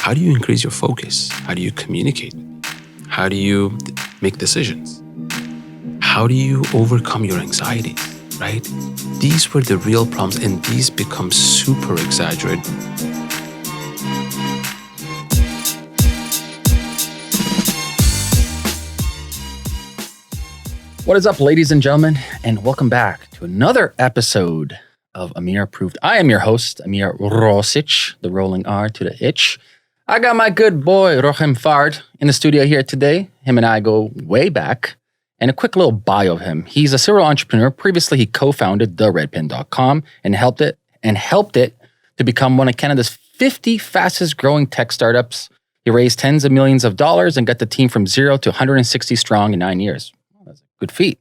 how do you increase your focus? How do you communicate? How do you make decisions? How do you overcome your anxiety, right? These were the real problems, and these become super exaggerated. What is up, ladies and gentlemen, and welcome back to another episode of Ameer Approved. I am your host, Ameer Rosic, the rolling R to the itch. I got my good boy, Rokham Fard, in the studio here today. Him and I go way back. And a quick little bio of him. He's a serial entrepreneur. Previously, he co-founded theredpin.com and helped it to become one of Canada's 50 fastest growing tech startups. He raised tens of millions of dollars and got the team from 0 to 160 strong in 9 years. That's a good feat.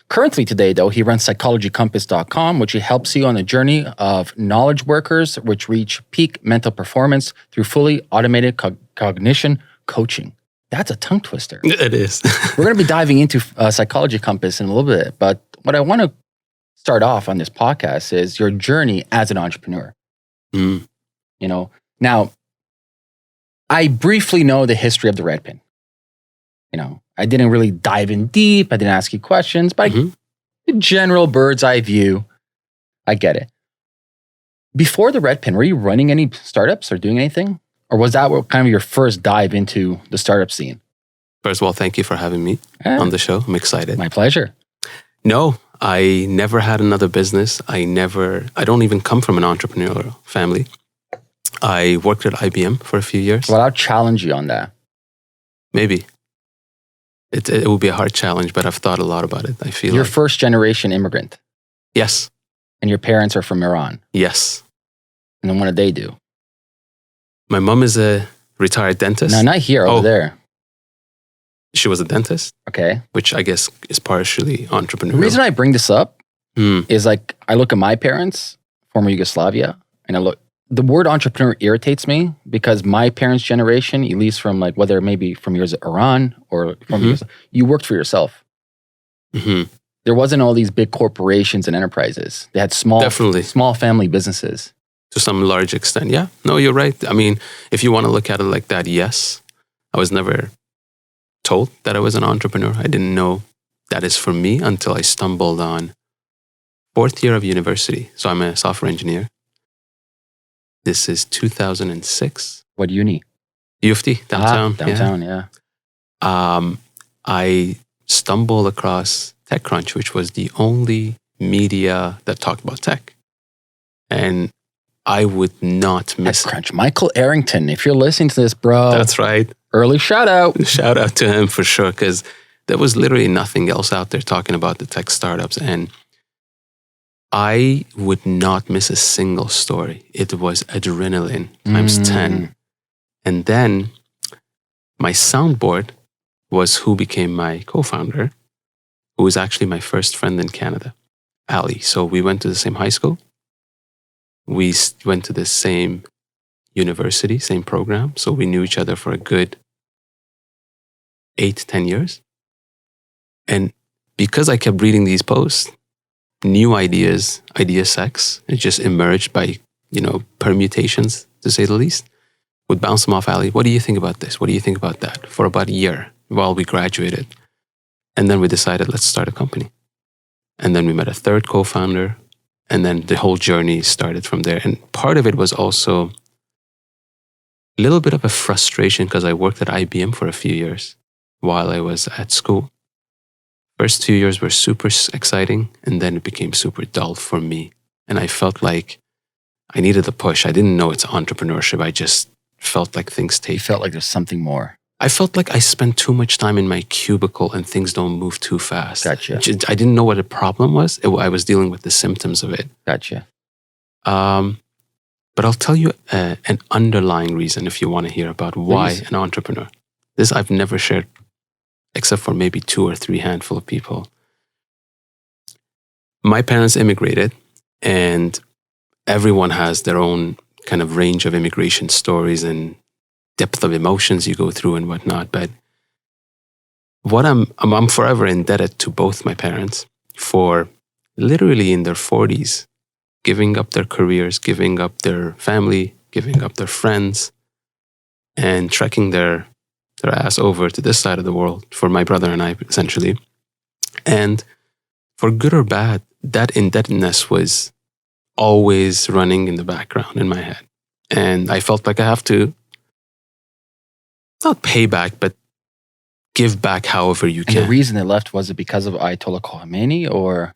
Currently today, though, he runs psychologycompass.com, which he helps you on a journey of knowledge workers which reach peak mental performance through fully automated cognition coaching. That's a tongue twister. It is. We're going to be diving into Psychology Compass in a little bit, but what I want to start off on this podcast is your journey as an entrepreneur. You know, now, I briefly know the history of the Red Pin. You know, I didn't really dive in deep. I didn't ask you questions, but the general bird's eye view, I get it. Before the Red Pin, were you running any startups or doing anything? Or was that kind of your first dive into the startup scene? First of all, thank you for having me on the show. I'm excited. My pleasure. No, I never had another business. I don't even come from an entrepreneurial family. I worked at IBM for a few years. Well, I'll challenge you on that. Maybe. It will be a hard challenge, but I've thought a lot about it. I feel You're first generation immigrant. Yes. And your parents are from Iran. Yes. And then what did they do? My mom is a retired dentist. No, not here, over there. She was a dentist. Okay. Which I guess is partially entrepreneurial. The reason I bring this up is like, I look at my parents, former Yugoslavia, and the word entrepreneur irritates me because my parents' generation, at least from like, whether maybe from yours Iran or from yours, you worked for yourself. There wasn't all these big corporations and enterprises. They had small family businesses. To some large extent, yeah. No, you're right. I mean, if you want to look at it like that, yes. I was never told that I was an entrepreneur. I didn't know that is for me until I stumbled on fourth year of university. So I'm a software engineer. This is 2006. What uni? U of T, downtown. Downtown, yeah. I stumbled across TechCrunch, which was the only media that talked about tech. And I would not miss TechCrunch. Michael Arrington, if you're listening to this, bro. That's right. Early shout out. Shout out to him for sure, because there was literally nothing else out there talking about the tech startups. And I would not miss a single story. It was adrenaline times 10. And then my soundboard was who became my co-founder, who was actually my first friend in Canada, Ali. So we went to the same high school. We went to the same university, same program. So we knew each other for a good 8-10 years. And because I kept reading these posts, new ideas, idea sex, it just emerged by, permutations, to say the least, would bounce them off Ali. What do you think about this? What do you think about that? For about a year while we graduated. And then we decided, let's start a company. And then we met a third co-founder. And then the whole journey started from there. And part of it was also a little bit of a frustration because I worked at IBM for a few years while I was at school. First 2 years were super exciting, and then it became super dull for me. And I felt like I needed a push. I didn't know it's entrepreneurship. I just felt like things take... You felt like there's something more. I felt like I spent too much time in my cubicle and things don't move too fast. Gotcha. I didn't know what the problem was. I was dealing with the symptoms of it. Gotcha. But I'll tell you an underlying reason if you want to hear about why an entrepreneur. This I've never shared except for maybe 2 or 3 handful of people. My parents immigrated, and everyone has their own kind of range of immigration stories and depth of emotions you go through and whatnot. But what I'm forever indebted to both my parents for literally in their 40s, giving up their careers, giving up their family, giving up their friends, and trekking their ass over to this side of the world for my brother and I, essentially. And for good or bad, that indebtedness was always running in the background in my head. And I felt like I have to not pay back, but give back however you can. And the reason they left, was it because of Ayatollah Khomeini, or?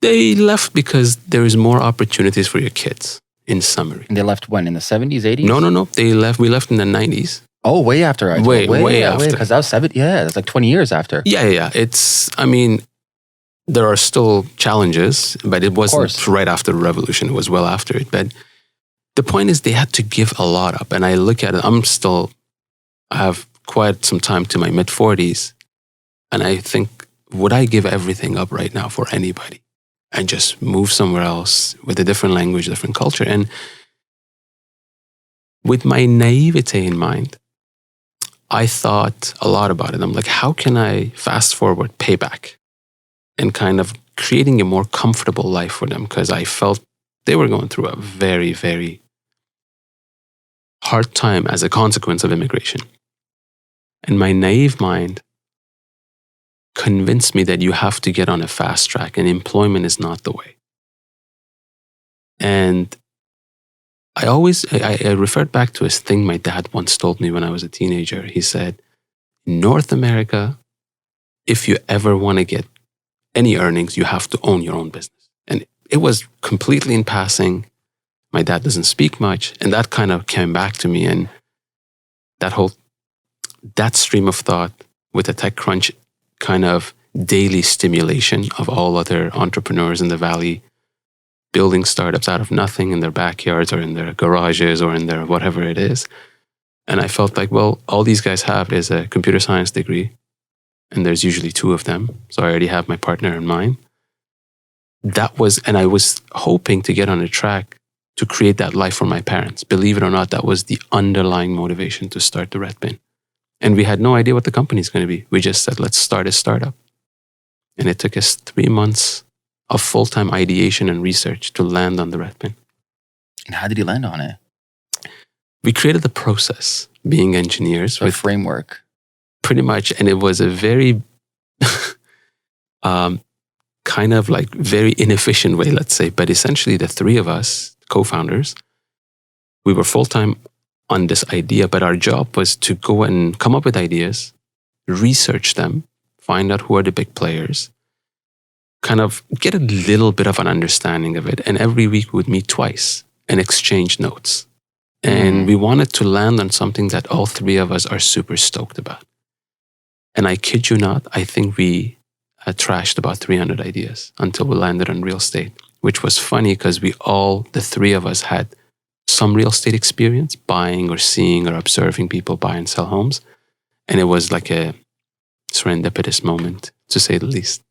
They left because there is more opportunities for your kids, in summary. And they left when? In the 70s, 80s? No. We left in the 90s. Oh, way after Ayatollah. Way after. Because that was 70, that's like 20 years after. Yeah. There are still challenges, but it wasn't right after the revolution. It was well after it. But the point is, they had to give a lot up. And I look at it, I have quite some time to my mid-40s. And I think, would I give everything up right now for anybody and just move somewhere else with a different language, different culture? And with my naivete in mind, I thought a lot about it. I'm like, how can I fast forward payback and kind of creating a more comfortable life for them? Because I felt they were going through a very, very hard time as a consequence of immigration. And my naive mind convinced me that you have to get on a fast track and employment is not the way. And I referred back to a thing my dad once told me when I was a teenager. He said, in North America, if you ever want to get any earnings, you have to own your own business. And it was completely in passing. My dad doesn't speak much. And that kind of came back to me. And that stream of thought with the TechCrunch kind of daily stimulation of all other entrepreneurs in the Valley, building startups out of nothing in their backyards or in their garages or in their whatever it is. And I felt like, well, all these guys have is a computer science degree, and there's usually 2 of them. So I already have my partner in mind. And I was hoping to get on a track to create that life for my parents. Believe it or not, that was the underlying motivation to start the Red Pin. And we had no idea what the company is going to be. We just said, let's start a startup. And it took us 3 months of full-time ideation and research to land on the Red Pin. And how did you land on it? We created the process, being engineers. With framework. Pretty much. And it was a very kind of like very inefficient way, let's say. But essentially the 3 of us, co-founders, we were full-time on this idea, but our job was to go and come up with ideas, research them, find out who are the big players, kind of get a little bit of an understanding of it. And every week we would meet twice and exchange notes. And we wanted to land on something that all 3 of us are super stoked about. And I kid you not, I think we trashed about 300 ideas until we landed on real estate, which was funny because the 3 of us had some real estate experience, buying or seeing or observing people buy and sell homes. And it was like a serendipitous moment, to say the least.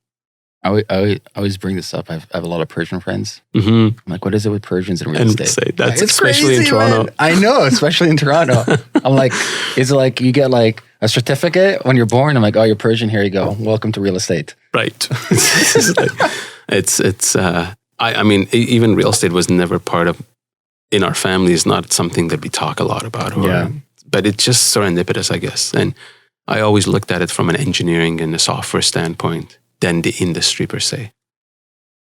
I always bring this up. I have a lot of Persian friends. Mm-hmm. I'm like, what is it with Persians and real estate? That's it's especially crazy, in Toronto. Man. I know, especially in Toronto. I'm like, is it like you get like a certificate when you're born? I'm like, oh, you're Persian. Here you go. Welcome to real estate. Right. I mean, even real estate was never part of, in our family, is not something that we talk a lot about. But it's just serendipitous, I guess. And I always looked at it from an engineering and a software standpoint than the industry per se.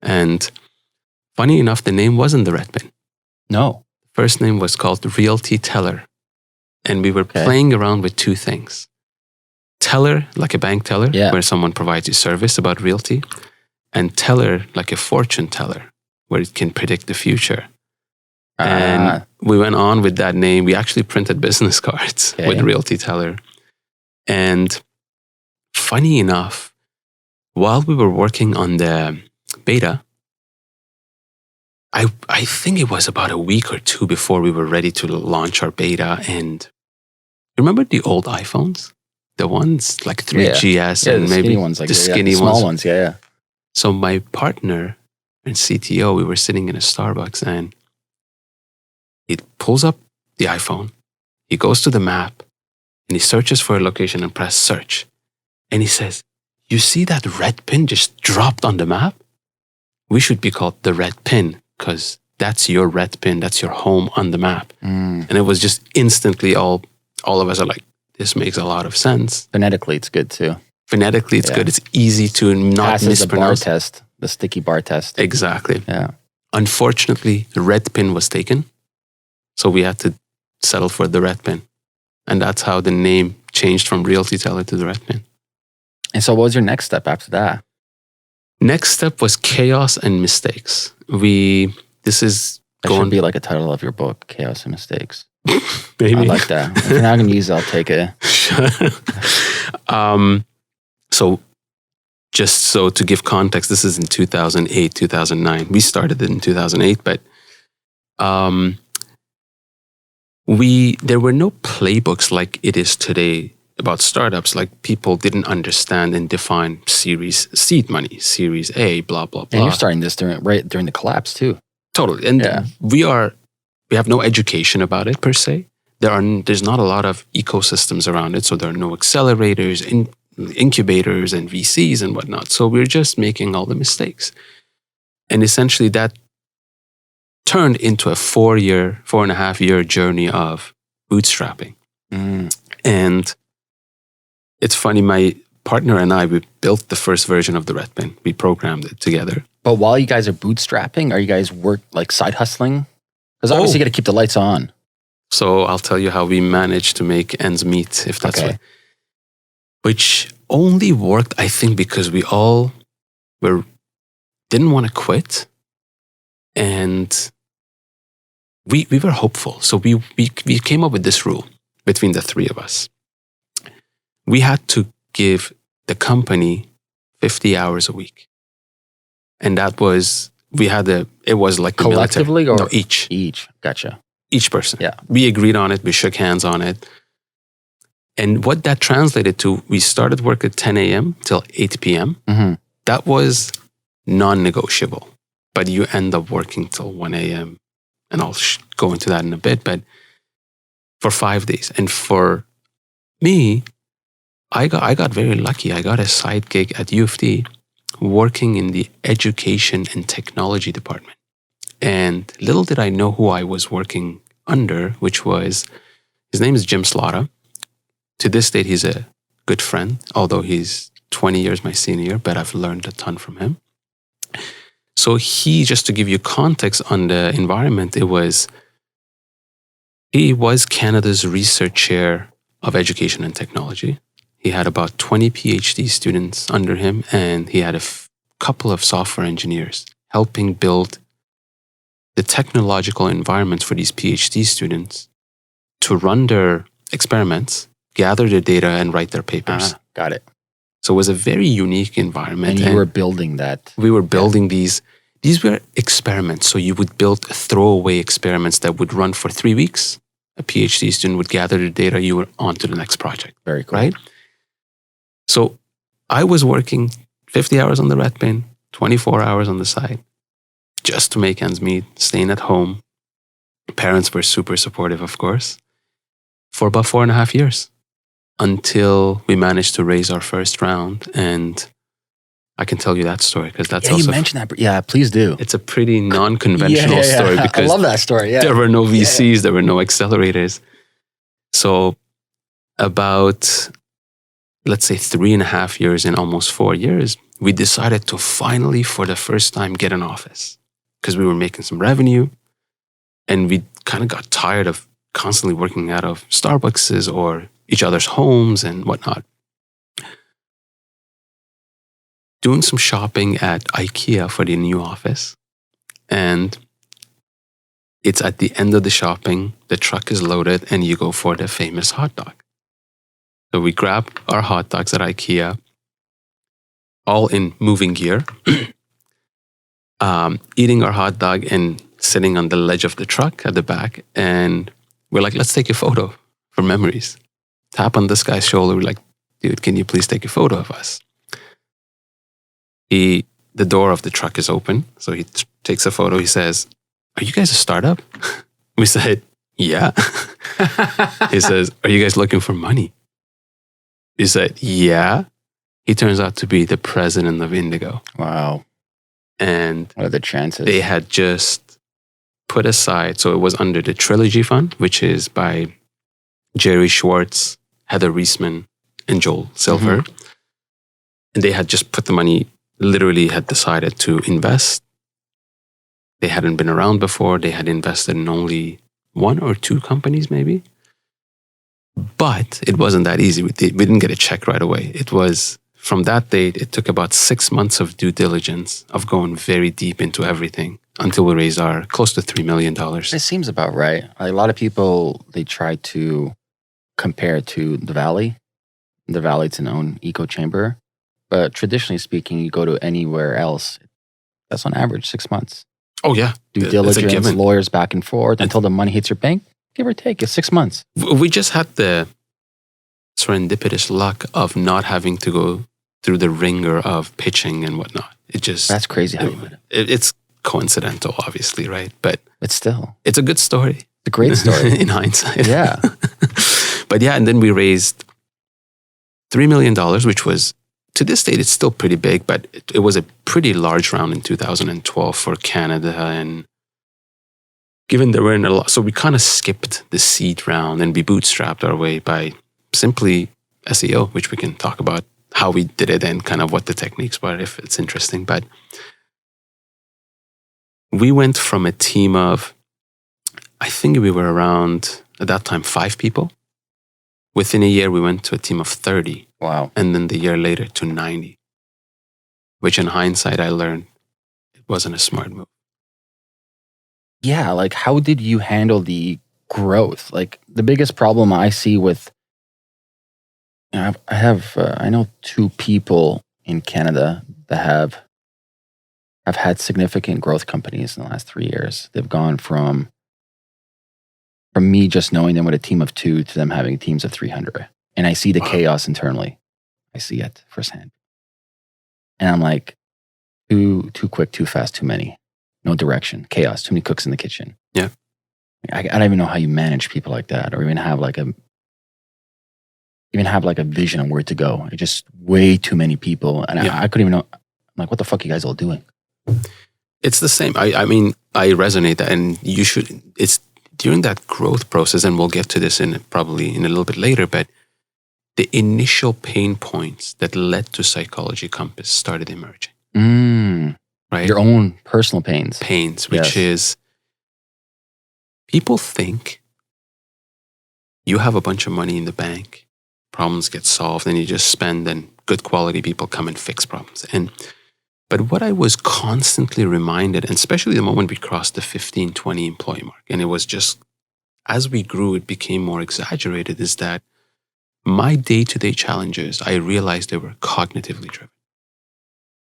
And funny enough, the name wasn't the Red Pin. No. First name was called Realty Teller. And we were playing around with 2 things. Teller, like a bank teller, where someone provides you service about realty. And teller, like a fortune teller, where it can predict the future. And we went on with that name. We actually printed business cards with Realty Teller. And funny enough, while we were working on the beta, I think it was about a week or 2 before we were ready to launch our beta. And remember the old iPhones? The ones like 3GS and the maybe skinny ones, like the skinny small ones. Yeah. So my partner and CTO, we were sitting in a Starbucks and he pulls up the iPhone. He goes to the map and he searches for a location and press search. And he says, you see that red pin just dropped on the map? We should be called the Red Pin because that's your red pin. That's your home on the map. And it was just instantly all all of us are like, this makes a lot of sense. Phonetically, it's good too. Phonetically, it's good. It's easy to not Passes mispronounce. the bar test, the sticky bar test. Exactly. Yeah. Unfortunately, the red pin was taken. So we had to settle for the red pin. And that's how the name changed from Realty Teller to the red pin. And so what was your next step after that? Next step was chaos and mistakes. That should be like a title of your book, Chaos and Mistakes. Maybe. I like that. If you're not going to use it, I'll take it. So just so to give context, this is in 2008, 2009. We started it in 2008, but there were no playbooks like it is today about startups. Like people didn't understand and define Series seed money, Series A, blah, blah, blah. And you're starting this during the collapse too. Totally. And we have no education about it per se. There's not a lot of ecosystems around it. So there are no accelerators, incubators and VCs and whatnot. So we're just making all the mistakes. And essentially that turned into a 4.5 year journey of bootstrapping. And it's funny, my partner and I, we built the first version of the Red Pin. We programmed it together. But while you guys are bootstrapping, are you guys side hustling? Because obviously you got to keep the lights on. So I'll tell you how we managed to make ends meet, if that's right. Which only worked, I think, because we all didn't want to quit. And we were hopeful. So we came up with this rule between the three of us. We had to give the company 50 hours a week. And that was, it was like collectively the military. or? No, each. Each. Gotcha. Each person. Yeah. We agreed on it. We shook hands on it. And what that translated to, we started work at 10 a.m. till 8 p.m. Mm-hmm. That was non-negotiable. But you end up working till 1 a.m. And I'll go into that in a bit. But for 5 days. And for me, I got very lucky. I got a side gig at U of T working in the education and technology department. And little did I know who I was working under, which was, his name is Jim Slaughter. To this date, he's a good friend, although he's 20 years my senior, but I've learned a ton from him. So just to give you context on the environment, he was Canada's research chair of education and technology. He had about 20 PhD students under him, and he had a couple of software engineers helping build the technological environments for these PhD students to run their experiments, gather their data, and write their papers. Got it. So it was a very unique environment. And you were building that. We were building these. These were experiments. So you would build throwaway experiments that would run for 3 weeks. A PhD student would gather the data. You were on to the next project. Very cool. Right? So I was working 50 hours on the Red Pin, 24 hours on the side, just to make ends meet, staying at home. Parents were super supportive, of course, for about 4.5 years until we managed to raise our first round. And I can tell you that story because that's also... you mentioned that. Yeah, please do. It's a pretty non-conventional story because I love that story. Yeah. There were no VCs, there were no accelerators. So about, let's say 3.5 years in, almost 4 years, we decided to finally, for the first time, get an office because we were making some revenue and we kind of got tired of constantly working out of Starbucks or each other's homes and whatnot. Doing some shopping at IKEA for the new office. And it's at the end of the shopping, the truck is loaded and you go for the famous hot dog. So we grab our hot dogs at IKEA, all in moving gear, eating our hot dog and sitting on the ledge of the truck at the back. And we're like, let's take a photo for memories. Tap on this guy's shoulder. We're like, dude, can you please take a photo of us? The door of the truck is open. So he takes a photo. He says, are you guys a startup? We said, yeah. He says, are you guys looking for money? We said, yeah. He turns out to be the president of Indigo. Wow. And what are the chances? They had just put aside, so it was under the Trilogy Fund, which is by Jerry Schwartz, Heather Reisman, and Joel Silver. And they had just put the money, literally had decided to invest. They hadn't been around before. They had invested in only 1 or 2 companies, maybe. But it wasn't that easy. We didn't get a check right away. It was, from that date, it took about 6 months of due diligence, of going very deep into everything until we raised our close to $3 million. It seems about right. A lot of people, they try to compare it to the Valley. The Valley, it's an own echo chamber. But traditionally speaking, you go to anywhere else, that's on average 6 months. Oh, yeah. Due diligence, lawyers back and forth until the money hits your bank, give or take, it's 6 months. We just had the serendipitous luck of not having to go through the ringer of pitching and whatnot. That's crazy how you put it. It's coincidental, obviously, right? But still, it's a good story. It's a great story. In hindsight. Yeah. But yeah, and then we raised $3 million, which was, to this date, it's still pretty big, but it was a pretty large round in 2012 for Canada. And given there weren't a lot, so we kind of skipped the seed round and we bootstrapped our way by simply SEO, which we can talk about how we did it and kind of what the techniques were if it's interesting. But we went from a team of, I think we were around, at that time, 5 people. Within a year, we went to a team of 30. Wow. And then the year later to 90, which in hindsight, I learned it wasn't a smart move. Yeah, like how did you handle the growth? Like the biggest problem I see with, I know 2 people in Canada that have had significant growth companies in the last 3 years. They've gone from me just knowing them with a team of 2 to them having teams of 300. And I see the chaos internally. I see it firsthand. And I'm like, too quick, too fast, too many. No direction, chaos, too many cooks in the kitchen. Yeah. I don't even know how you manage people like that or even have like a vision on where to go. It's just way too many people. And I couldn't even know. I'm like, what the fuck are you guys all doing? It's the same. I mean, I resonate that. And you should, it's during that growth process, and we'll get to this probably in a little bit later, but the initial pain points that led to Psychology Compass started emerging. Right? Your own personal pains. Which is, people think you have a bunch of money in the bank, problems get solved, and you just spend, and good quality people come and fix problems. But what I was constantly reminded, and especially the moment we crossed the 15, 20 employee mark, and it was just, as we grew, it became more exaggerated, is that my day-to-day challenges, I realized they were cognitively driven.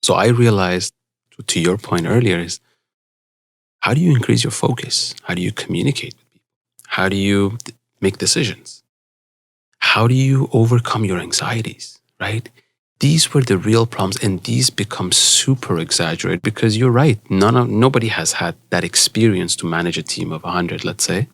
So I realized, to your point earlier, is how do you increase your focus? How do you communicate with people? How do you make decisions? How do you overcome your anxieties, right? These were the real problems, and these become super exaggerated because you're right. Nobody has had that experience to manage a team of 100, let's say,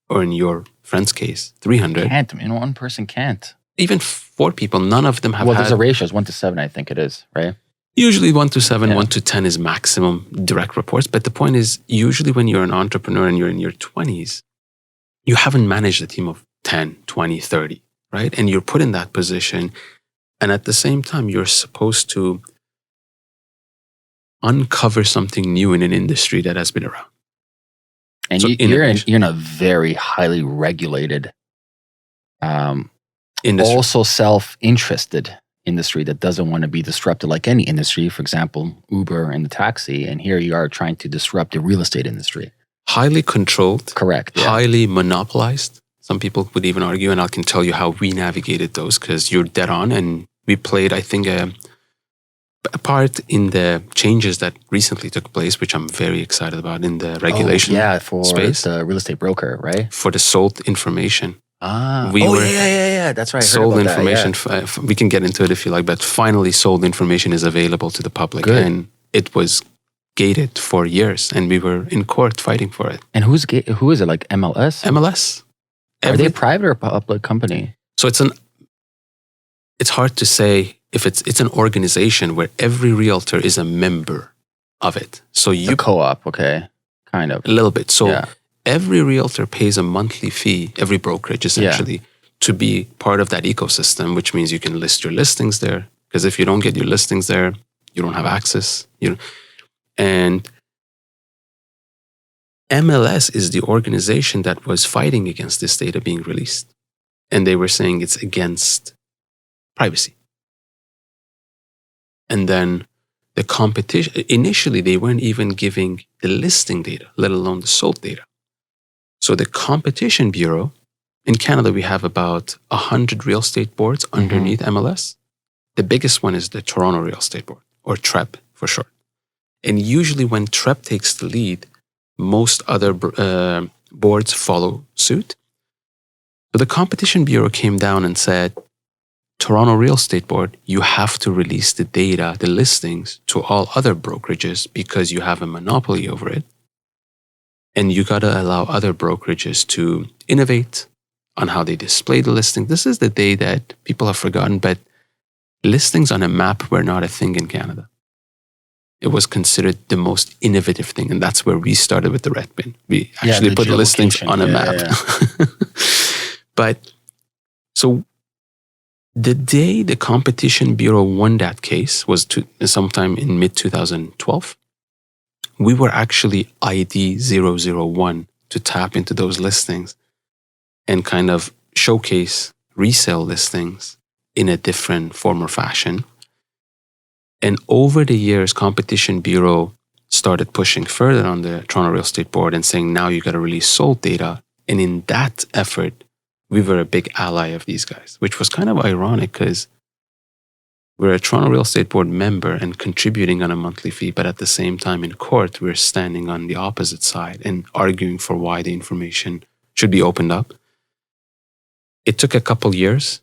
or in your friend's case, 300. Can't. I mean, one person can't. Even 4 people, none of them have Well, there's a ratio. It's 1 to 7, I think it is, right? Usually 1 to 7, 1 to 10 is maximum direct reports. But the point is, usually when you're an entrepreneur and you're in your 20s, you haven't managed a team of 10, 20, 30, right? And you're put in that position. And at the same time, you're supposed to uncover something new in an industry that has been around. And so you're in a very highly regulated, industry. Also self-interested industry that doesn't want to be disrupted like any industry. For example, Uber and the taxi. And here you are trying to disrupt the real estate industry. Highly controlled. Correct. Yeah. Highly monopolized. Some people would even argue, and I can tell you how we navigated those because you're dead on. And we played, I think, a part in the changes that recently took place, which I'm very excited about in the regulation for space. The real estate broker, right? For the sold information. Yeah. That's right. Sold information. We can get into it if you like, but finally sold information is available to the public. Good. And it was gated for years, and we were in court fighting for it. And who is it? Like MLS? MLS. Are they a private or public company? So it's hard to say if it's an organization where every realtor is a member of it. So a co-op, okay, kind of a little bit. So every realtor pays a monthly fee, every brokerage essentially, to be part of that ecosystem, which means you can list your listings there. Because if you don't get your listings there, you don't have access. And MLS is the organization that was fighting against this data being released. And they were saying it's against privacy. And then the competition, initially they weren't even giving the listing data, let alone the sold data. So the Competition Bureau, in Canada, we have about 100 real estate boards underneath MLS. The biggest one is the Toronto Real Estate Board, or TREB for short. And usually when TREB takes the lead, most other boards follow suit. So the Competition Bureau came down and said, Toronto Real Estate Board, you have to release the data, the listings, to all other brokerages because you have a monopoly over it. And you got to allow other brokerages to innovate on how they display the listing. This is the day that people have forgotten, but listings on a map were not a thing in Canada. It was considered the most innovative thing. And that's where we started with the red pin. We actually put listings on a map. Yeah. But so the day the Competition Bureau won that case was sometime in mid-2012. We were actually ID 001 to tap into those listings and kind of showcase resale listings in a different form or fashion. And over the years, Competition Bureau started pushing further on the Toronto Real Estate Board and saying, now you got to release sold data. And in that effort, we were a big ally of these guys, which was kind of ironic because we're a Toronto Real Estate Board member and contributing on a monthly fee, but at the same time in court, we're standing on the opposite side and arguing for why the information should be opened up. It took a couple years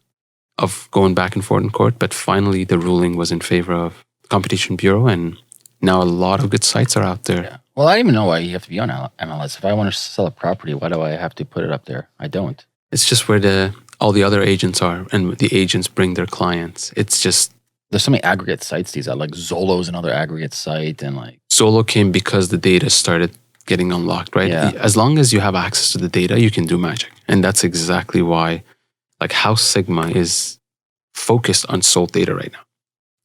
of going back and forth in court, but finally the ruling was in favor of Competition Bureau, and now a lot of good sites are out there. Yeah. Well, I don't even know why you have to be on MLS. If I want to sell a property, why do I have to put it up there? I don't. It's just where all the other agents are, and the agents bring their clients. It's just... There's so many aggregate sites these are, like Zolo's another aggregate site, and like... Zolo came because the data started getting unlocked, right? Yeah. As long as you have access to the data, you can do magic. And that's exactly why like House Sigma is focused on sold data right now.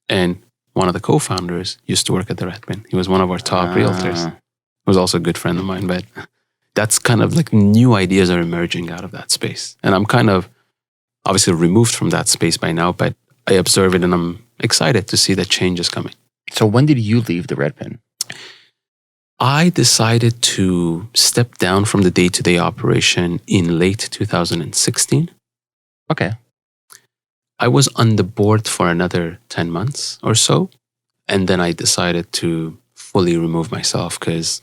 And one of the co-founders used to work at the Red Pin. He was one of our top realtors. He was also a good friend of mine, but that's kind of like new ideas are emerging out of that space. And I'm kind of obviously removed from that space by now, but I observe it and I'm excited to see that change is coming. So when did you leave the Red Pin? I decided to step down from the day-to-day operation in late 2016. Okay. I was on the board for another 10 months or so. And then I decided to fully remove myself because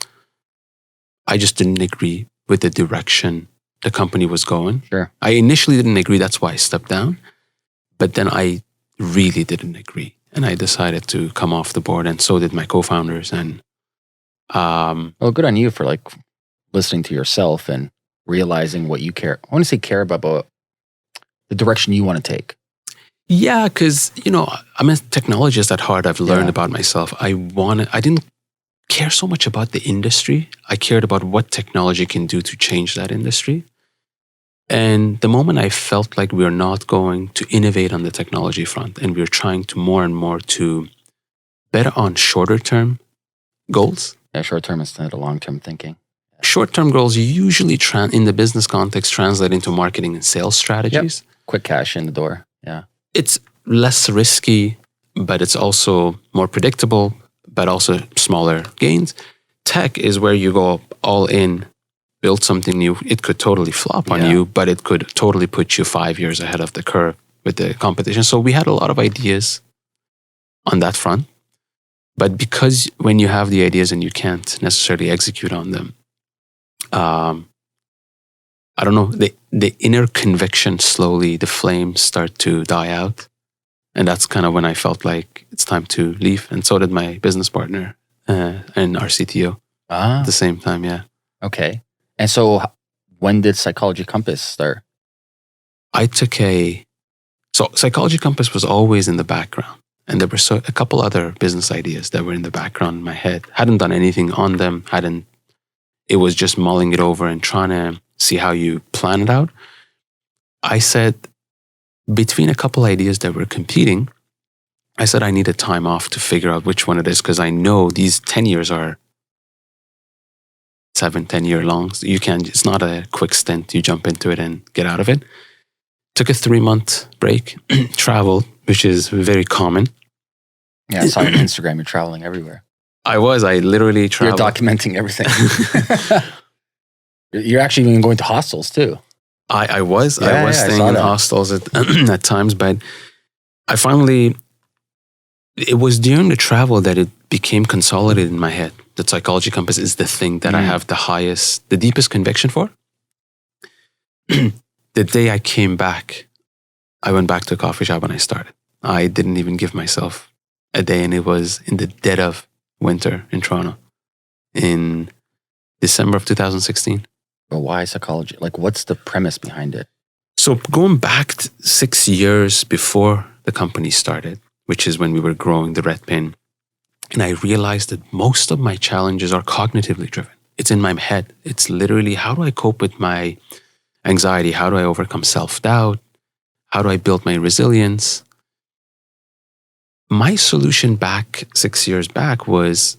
I just didn't agree with the direction the company was going. Sure. I initially didn't agree. That's why I stepped down. But then I really didn't agree. And I decided to come off the board, and so did my co-founders. And well, good on you for like listening to yourself and realizing what you care. I want to say care about, but the direction you want to take. Yeah, because, I'm a technologist at heart. I've learned about myself. I didn't care so much about the industry. I cared about what technology can do to change that industry. And the moment I felt like we're not going to innovate on the technology front and we're trying to more and more to bet on shorter term goals. Yeah, short term instead of long term thinking. Short term goals usually in the business context translate into marketing and sales strategies. Yep. Quick cash in the door. Yeah. It's less risky, but it's also more predictable, but also smaller gains. Tech is where you go all in, build something new. It could totally flop on you, but it could totally put you 5 years ahead of the curve with the competition. So we had a lot of ideas on that front. But because when you have the ideas and you can't necessarily execute on them, I don't know, the inner conviction slowly, the flames start to die out. And that's kind of when I felt like it's time to leave. And so did my business partner and our CTO at the same time, yeah. Okay. And so when did Psychology Compass start? So Psychology Compass was always in the background. And there were a couple other business ideas that were in the background in my head. Hadn't done anything on them, hadn't it was just mulling it over and trying to see how you plan it out. I said, between a couple ideas that were competing, I said I needed time off to figure out which one it is, because I know these 10 years are 7-10 year long. So it's not a quick stint. You jump into it and get out of it. Took a 3-month break, traveled, which is very common. Yeah, I saw on Instagram, you're traveling everywhere. I literally traveled. You're documenting everything. You're actually even going to hostels too. I was staying in hostels at times, but it was during the travel that it became consolidated in my head. The psychology compass is the thing that I have the deepest conviction for. The day I came back, I went back to a coffee shop and I started. I didn't even give myself a day, and it was in the dead of winter in Toronto in December of 2016. But why psychology? Like, what's the premise behind it? So going back 6 years before the company started, which is when we were growing the Red Pin, and I realized that most of my challenges are cognitively driven. It's in my head. It's literally, how do I cope with my anxiety? How do I overcome self-doubt? How do I build my resilience? My solution 6 years back was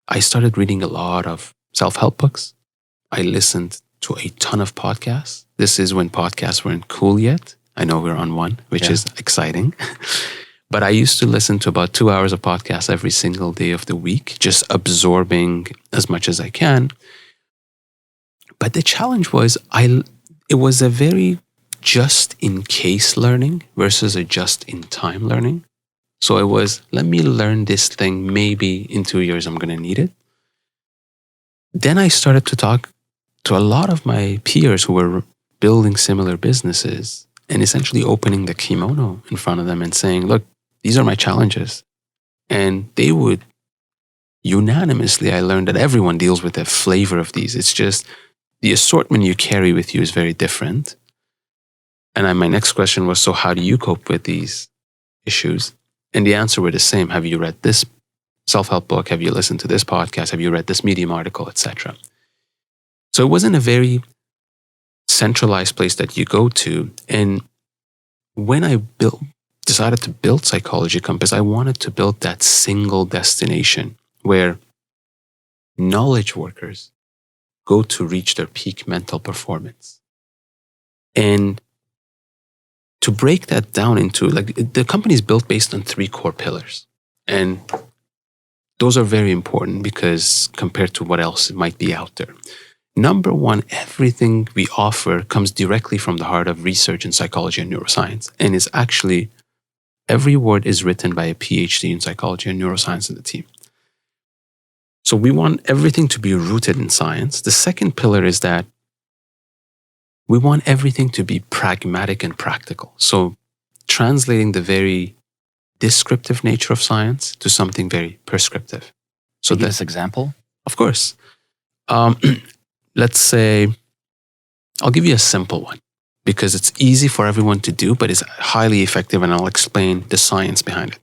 I started reading a lot of self-help books. I listened to a ton of podcasts. This is when podcasts weren't cool yet. I know we're on one, which is exciting. But I used to listen to about 2 hours of podcasts every single day of the week, just absorbing as much as I can. But the challenge was, it was a very just-in-case learning versus a just-in-time learning. So it was, let me learn this thing. Maybe in 2 years, I'm going to need it. Then I started to talk to a lot of my peers who were building similar businesses and essentially opening the kimono in front of them and saying, look, these are my challenges. And they would unanimously, I learned that everyone deals with a flavor of these. It's just the assortment you carry with you is very different. And my next question was, so how do you cope with these issues? And the answer were the same. Have you read this self-help book? Have you listened to this podcast? Have you read this Medium article, etc.? So it wasn't a very centralized place that you go to. And when I decided to build Psychology Compass, I wanted to build that single destination where knowledge workers go to reach their peak mental performance. And to break that down into, the company is built based on 3 core pillars. And those are very important because compared to what else might be out there. Number 1, everything we offer comes directly from the heart of research in psychology and neuroscience. And is actually, every word is written by a PhD in psychology and neuroscience in the team. So we want everything to be rooted in science. The second pillar is that we want everything to be pragmatic and practical. So translating the very descriptive nature of science to something very prescriptive. So give us an example? Of course. Let's say, I'll give you a simple one because it's easy for everyone to do, but it's highly effective, and I'll explain the science behind it.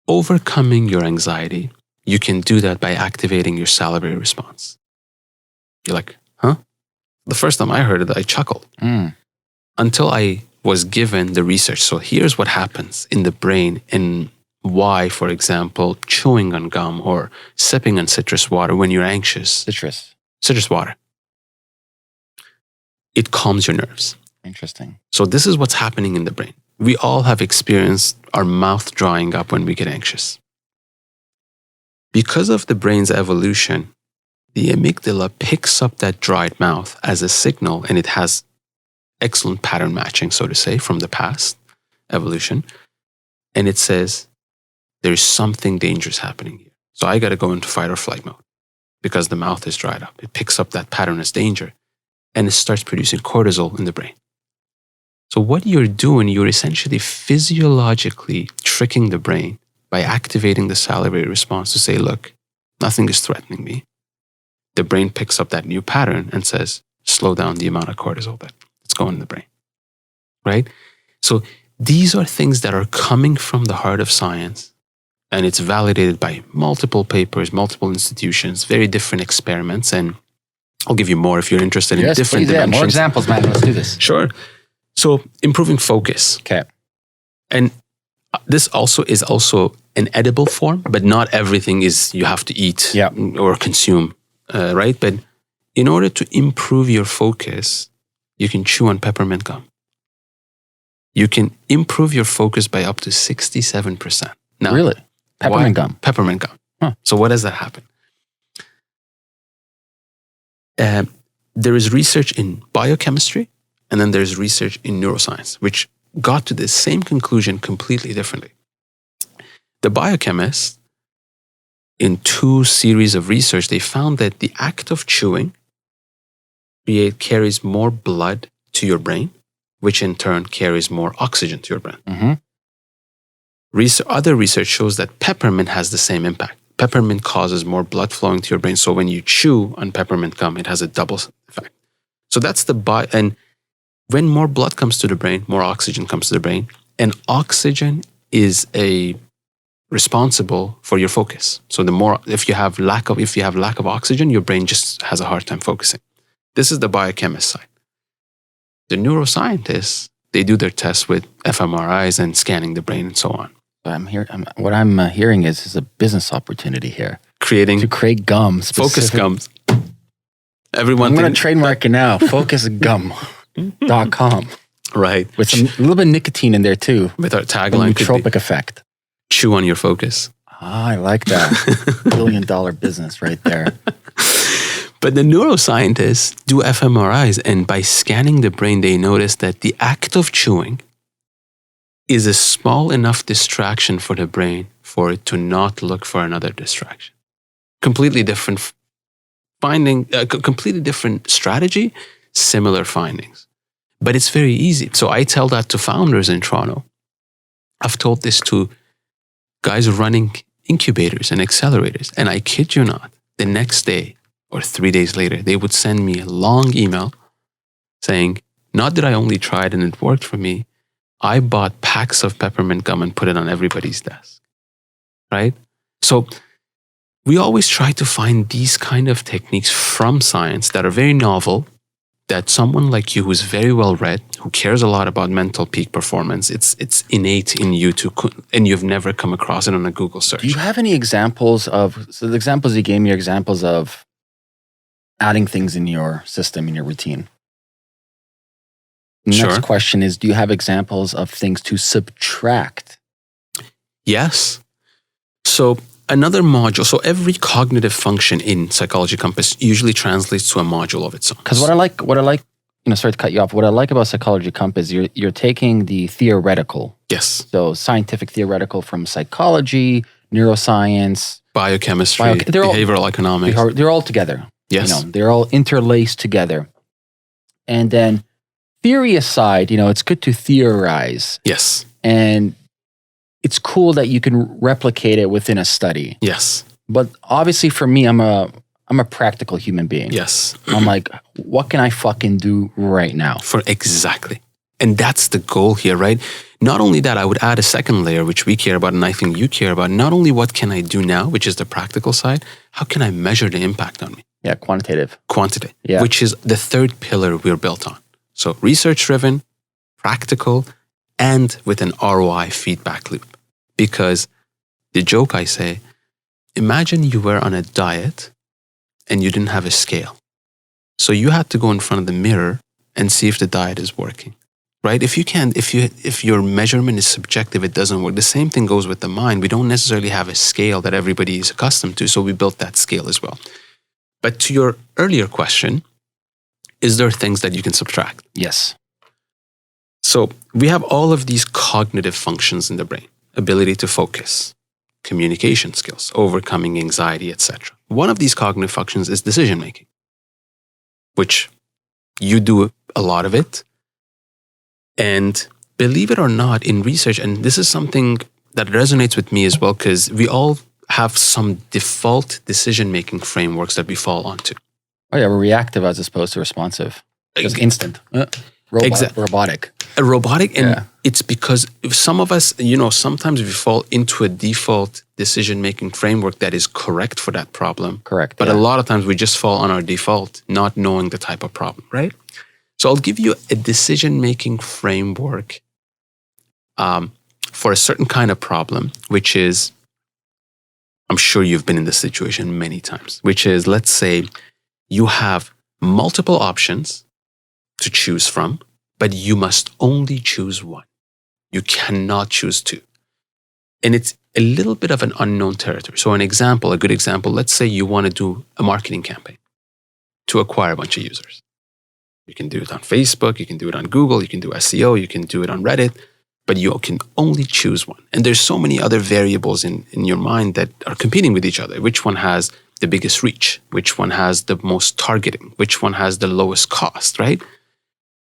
Overcoming your anxiety, you can do that by activating your salivary response. You're like, huh? The first time I heard it, I chuckled. Until I was given the research. So here's what happens in the brain and why, for example, chewing on gum or sipping on citrus water when you're anxious. Citrus water. It calms your nerves. Interesting. So this is what's happening in the brain. We all have experienced our mouth drying up when we get anxious. Because of the brain's evolution, the amygdala picks up that dried mouth as a signal, and it has excellent pattern matching, so to say, from the past evolution. And it says, there's something dangerous happening here. So I got to go into fight or flight mode because the mouth is dried up. It picks up that pattern as danger, and it starts producing cortisol in the brain. So what you're doing, you're essentially physiologically tricking the brain by activating the salivary response to say, look, nothing is threatening me. The brain picks up that new pattern and says, slow down the amount of cortisol that's going in the brain, right? So these are things that are coming from the heart of science, And it's validated by multiple papers, multiple institutions, very different experiments. And I'll give you more if you're interested in different dimensions. More examples, man. Let's do this. Sure. So improving focus. Okay. And this is also an edible form, but not everything is you have to eat or consume, right? But in order to improve your focus, you can chew on peppermint gum. You can improve your focus by up to 67%. Now, really? Peppermint gum? Peppermint gum. Huh. So what does that happen? There is research in biochemistry, and then there's research in neuroscience, which got to the same conclusion completely differently. The biochemists, in 2 series of research, they found that the act of chewing carries more blood to your brain, which in turn carries more oxygen to your brain. Mm-hmm. Other research shows that peppermint has the same impact. Peppermint causes more blood flowing to your brain. So when you chew on peppermint gum, it has a double effect. So that's and when more blood comes to the brain, more oxygen comes to the brain. And oxygen is responsible for your focus. So if you have lack of oxygen, your brain just has a hard time focusing. This is the biochemist side. The neuroscientists, they do their tests with fMRIs and scanning the brain and so on. What I'm hearing is a business opportunity here. To create gum. Focus gums. I'm going to trademark it now. Focusgum.com. Right. With a little bit of nicotine in there too. With our tagline. Nootropic effect. Chew on your focus. I like that. $1 billion business right there. But the neuroscientists do fMRIs, and by scanning the brain, they notice that the act of chewing is a small enough distraction for the brain for it to not look for another distraction. Completely different finding, completely different strategy, similar findings. But it's very easy. So I tell that to founders in Toronto. I've told this to guys running incubators and accelerators. And I kid you not, the next day or 3 days later, they would send me a long email saying, not that I only tried and it worked for me, I bought packs of peppermint gum and put it on everybody's desk, right? So we always try to find these kind of techniques from science that are very novel, that someone like you who's very well read, who cares a lot about mental peak performance, it's innate in you and you've never come across it on a Google search. Do you have any examples so the examples you gave me are examples of adding things in your system, in your routine? Next question is, do you have examples of things to subtract? Yes. So another module, so every cognitive function in Psychology Compass usually translates to a module of its own. Because what I like, sorry to cut you off, what I like about Psychology Compass, you're taking the theoretical. Yes. So scientific theoretical from psychology, neuroscience, biochemistry, behavioral economics. They're all together. Yes. They're all interlaced together. And then theory aside, it's good to theorize. Yes. And it's cool that you can replicate it within a study. Yes. But obviously for me, I'm a practical human being. Yes. I'm like, what can I fucking do right now? Exactly. And that's the goal here, right? Not only that, I would add a second layer, which we care about and I think you care about. Not only what can I do now, which is the practical side, how can I measure the impact on me? Yeah, quantitative. Yeah. Which is the third pillar we're built on. So research-driven, practical, and with an ROI feedback loop. Because the joke I say, imagine you were on a diet and you didn't have a scale. So you had to go in front of the mirror and see if the diet is working, right? If your measurement is subjective, it doesn't work. The same thing goes with the mind. We don't necessarily have a scale that everybody is accustomed to, so we built that scale as well. But to your earlier question, is there things that you can subtract? Yes. So we have all of these cognitive functions in the brain: ability to focus, communication skills, overcoming anxiety, etc. One of these cognitive functions is decision-making, which you do a lot of it. And believe it or not, in research, and this is something that resonates with me as well, because we all have some default decision-making frameworks that we fall onto. Oh yeah, we're reactive as opposed to responsive. Just instant. Robotic. A robotic, and it's because if some of us, sometimes we fall into a default decision-making framework that is correct for that problem. Correct. But a lot of times we just fall on our default, not knowing the type of problem, right? So I'll give you a decision-making framework for a certain kind of problem, which is, I'm sure you've been in this situation many times, which is, let's say you have multiple options to choose from, but you must only choose one. You cannot choose two. And it's a little bit of an unknown territory. So a good example, let's say you want to do a marketing campaign to acquire a bunch of users. You can do it on Facebook, you can do it on Google, you can do SEO, you can do it on Reddit, but you can only choose one. And there's so many other variables in your mind that are competing with each other. Which one has the biggest reach? Which one has the most targeting? Which one has the lowest cost, right?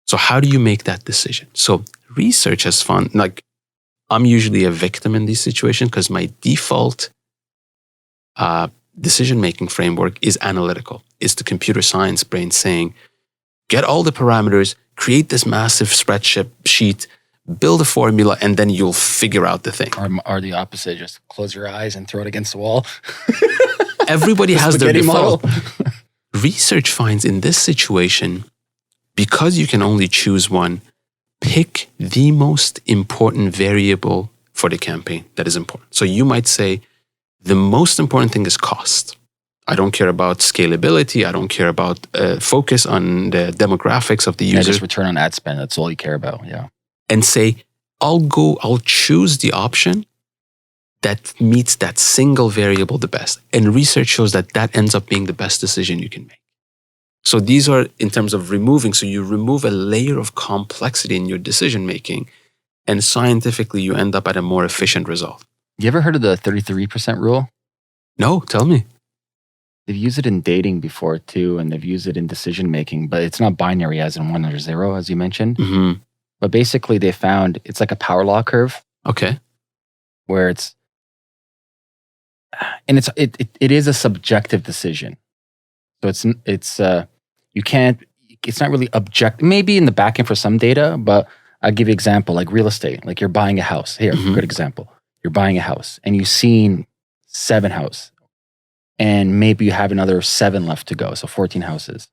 So how do you make that decision? So research has found, I'm usually a victim in these situations because my default decision-making framework is analytical. It's the computer science brain saying, get all the parameters, create this massive spreadsheet, build a formula, and then you'll figure out the thing. Or the opposite, just close your eyes and throw it against the wall. Everybody has their default. Research finds in this situation, because you can only choose one, pick the most important variable for the campaign that is important. So you might say, the most important thing is cost. I don't care about scalability. I don't care about focus on the demographics of the user. Just return on ad spend. That's all you care about. Yeah. And say, I'll choose the option that meets that single variable the best. And research shows that ends up being the best decision you can make. So these are in terms of removing. So you remove a layer of complexity in your decision making, and scientifically you end up at a more efficient result. You ever heard of the 33% rule? No, tell me. They've used it in dating before too, and they've used it in decision making, but it's not binary as in 1 or 0, as you mentioned. Mm-hmm. But basically they found it's like a power law curve. Okay. Where it is a subjective decision. So it's not really objective. Maybe in the back end for some data, but I'll give you an example, like real estate. Like you're buying a house. Here, good example. You're buying a house and you've seen 7 houses. And maybe you have another 7 left to go, so 14 houses.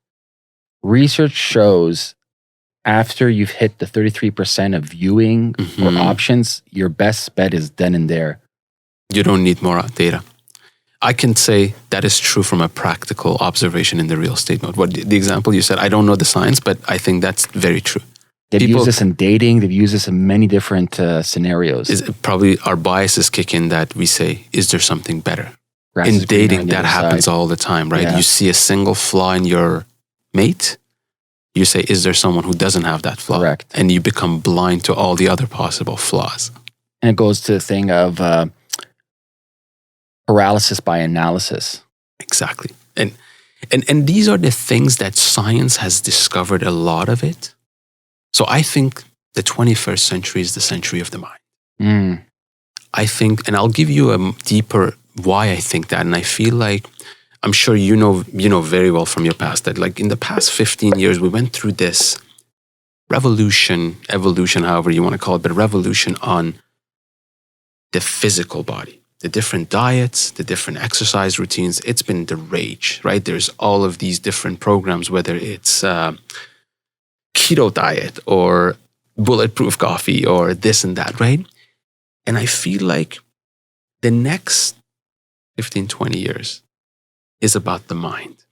Research shows after you've hit the 33% of viewing or options, your best bet is then and there. You don't need more data. I can say that is true from a practical observation in the real estate mode. What the example you said, I don't know the science, but I think that's very true. They've used this in dating. They've used this in many different scenarios. Probably our biases kick in that we say, is there something better? Grass in dating, that happens all the time, right? Yeah. You see a single flaw in your mate, you say, is there someone who doesn't have that flaw? Correct. And you become blind to all the other possible flaws. And it goes to the thing of paralysis by analysis. Exactly. And these are the things that science has discovered a lot of it. So I think the 21st century is the century of the mind. I think, and I'll give you a deeper why I think that. And I feel like, I'm sure you know very well from your past that like in the past 15 years, we went through this revolution, evolution, however you want to call it, but revolution on the physical body, the different diets, the different exercise routines. It's been the rage, right? There's all of these different programs, whether it's keto diet or bulletproof coffee or this and that, right? And I feel like the next 15, 20 years is about the mind.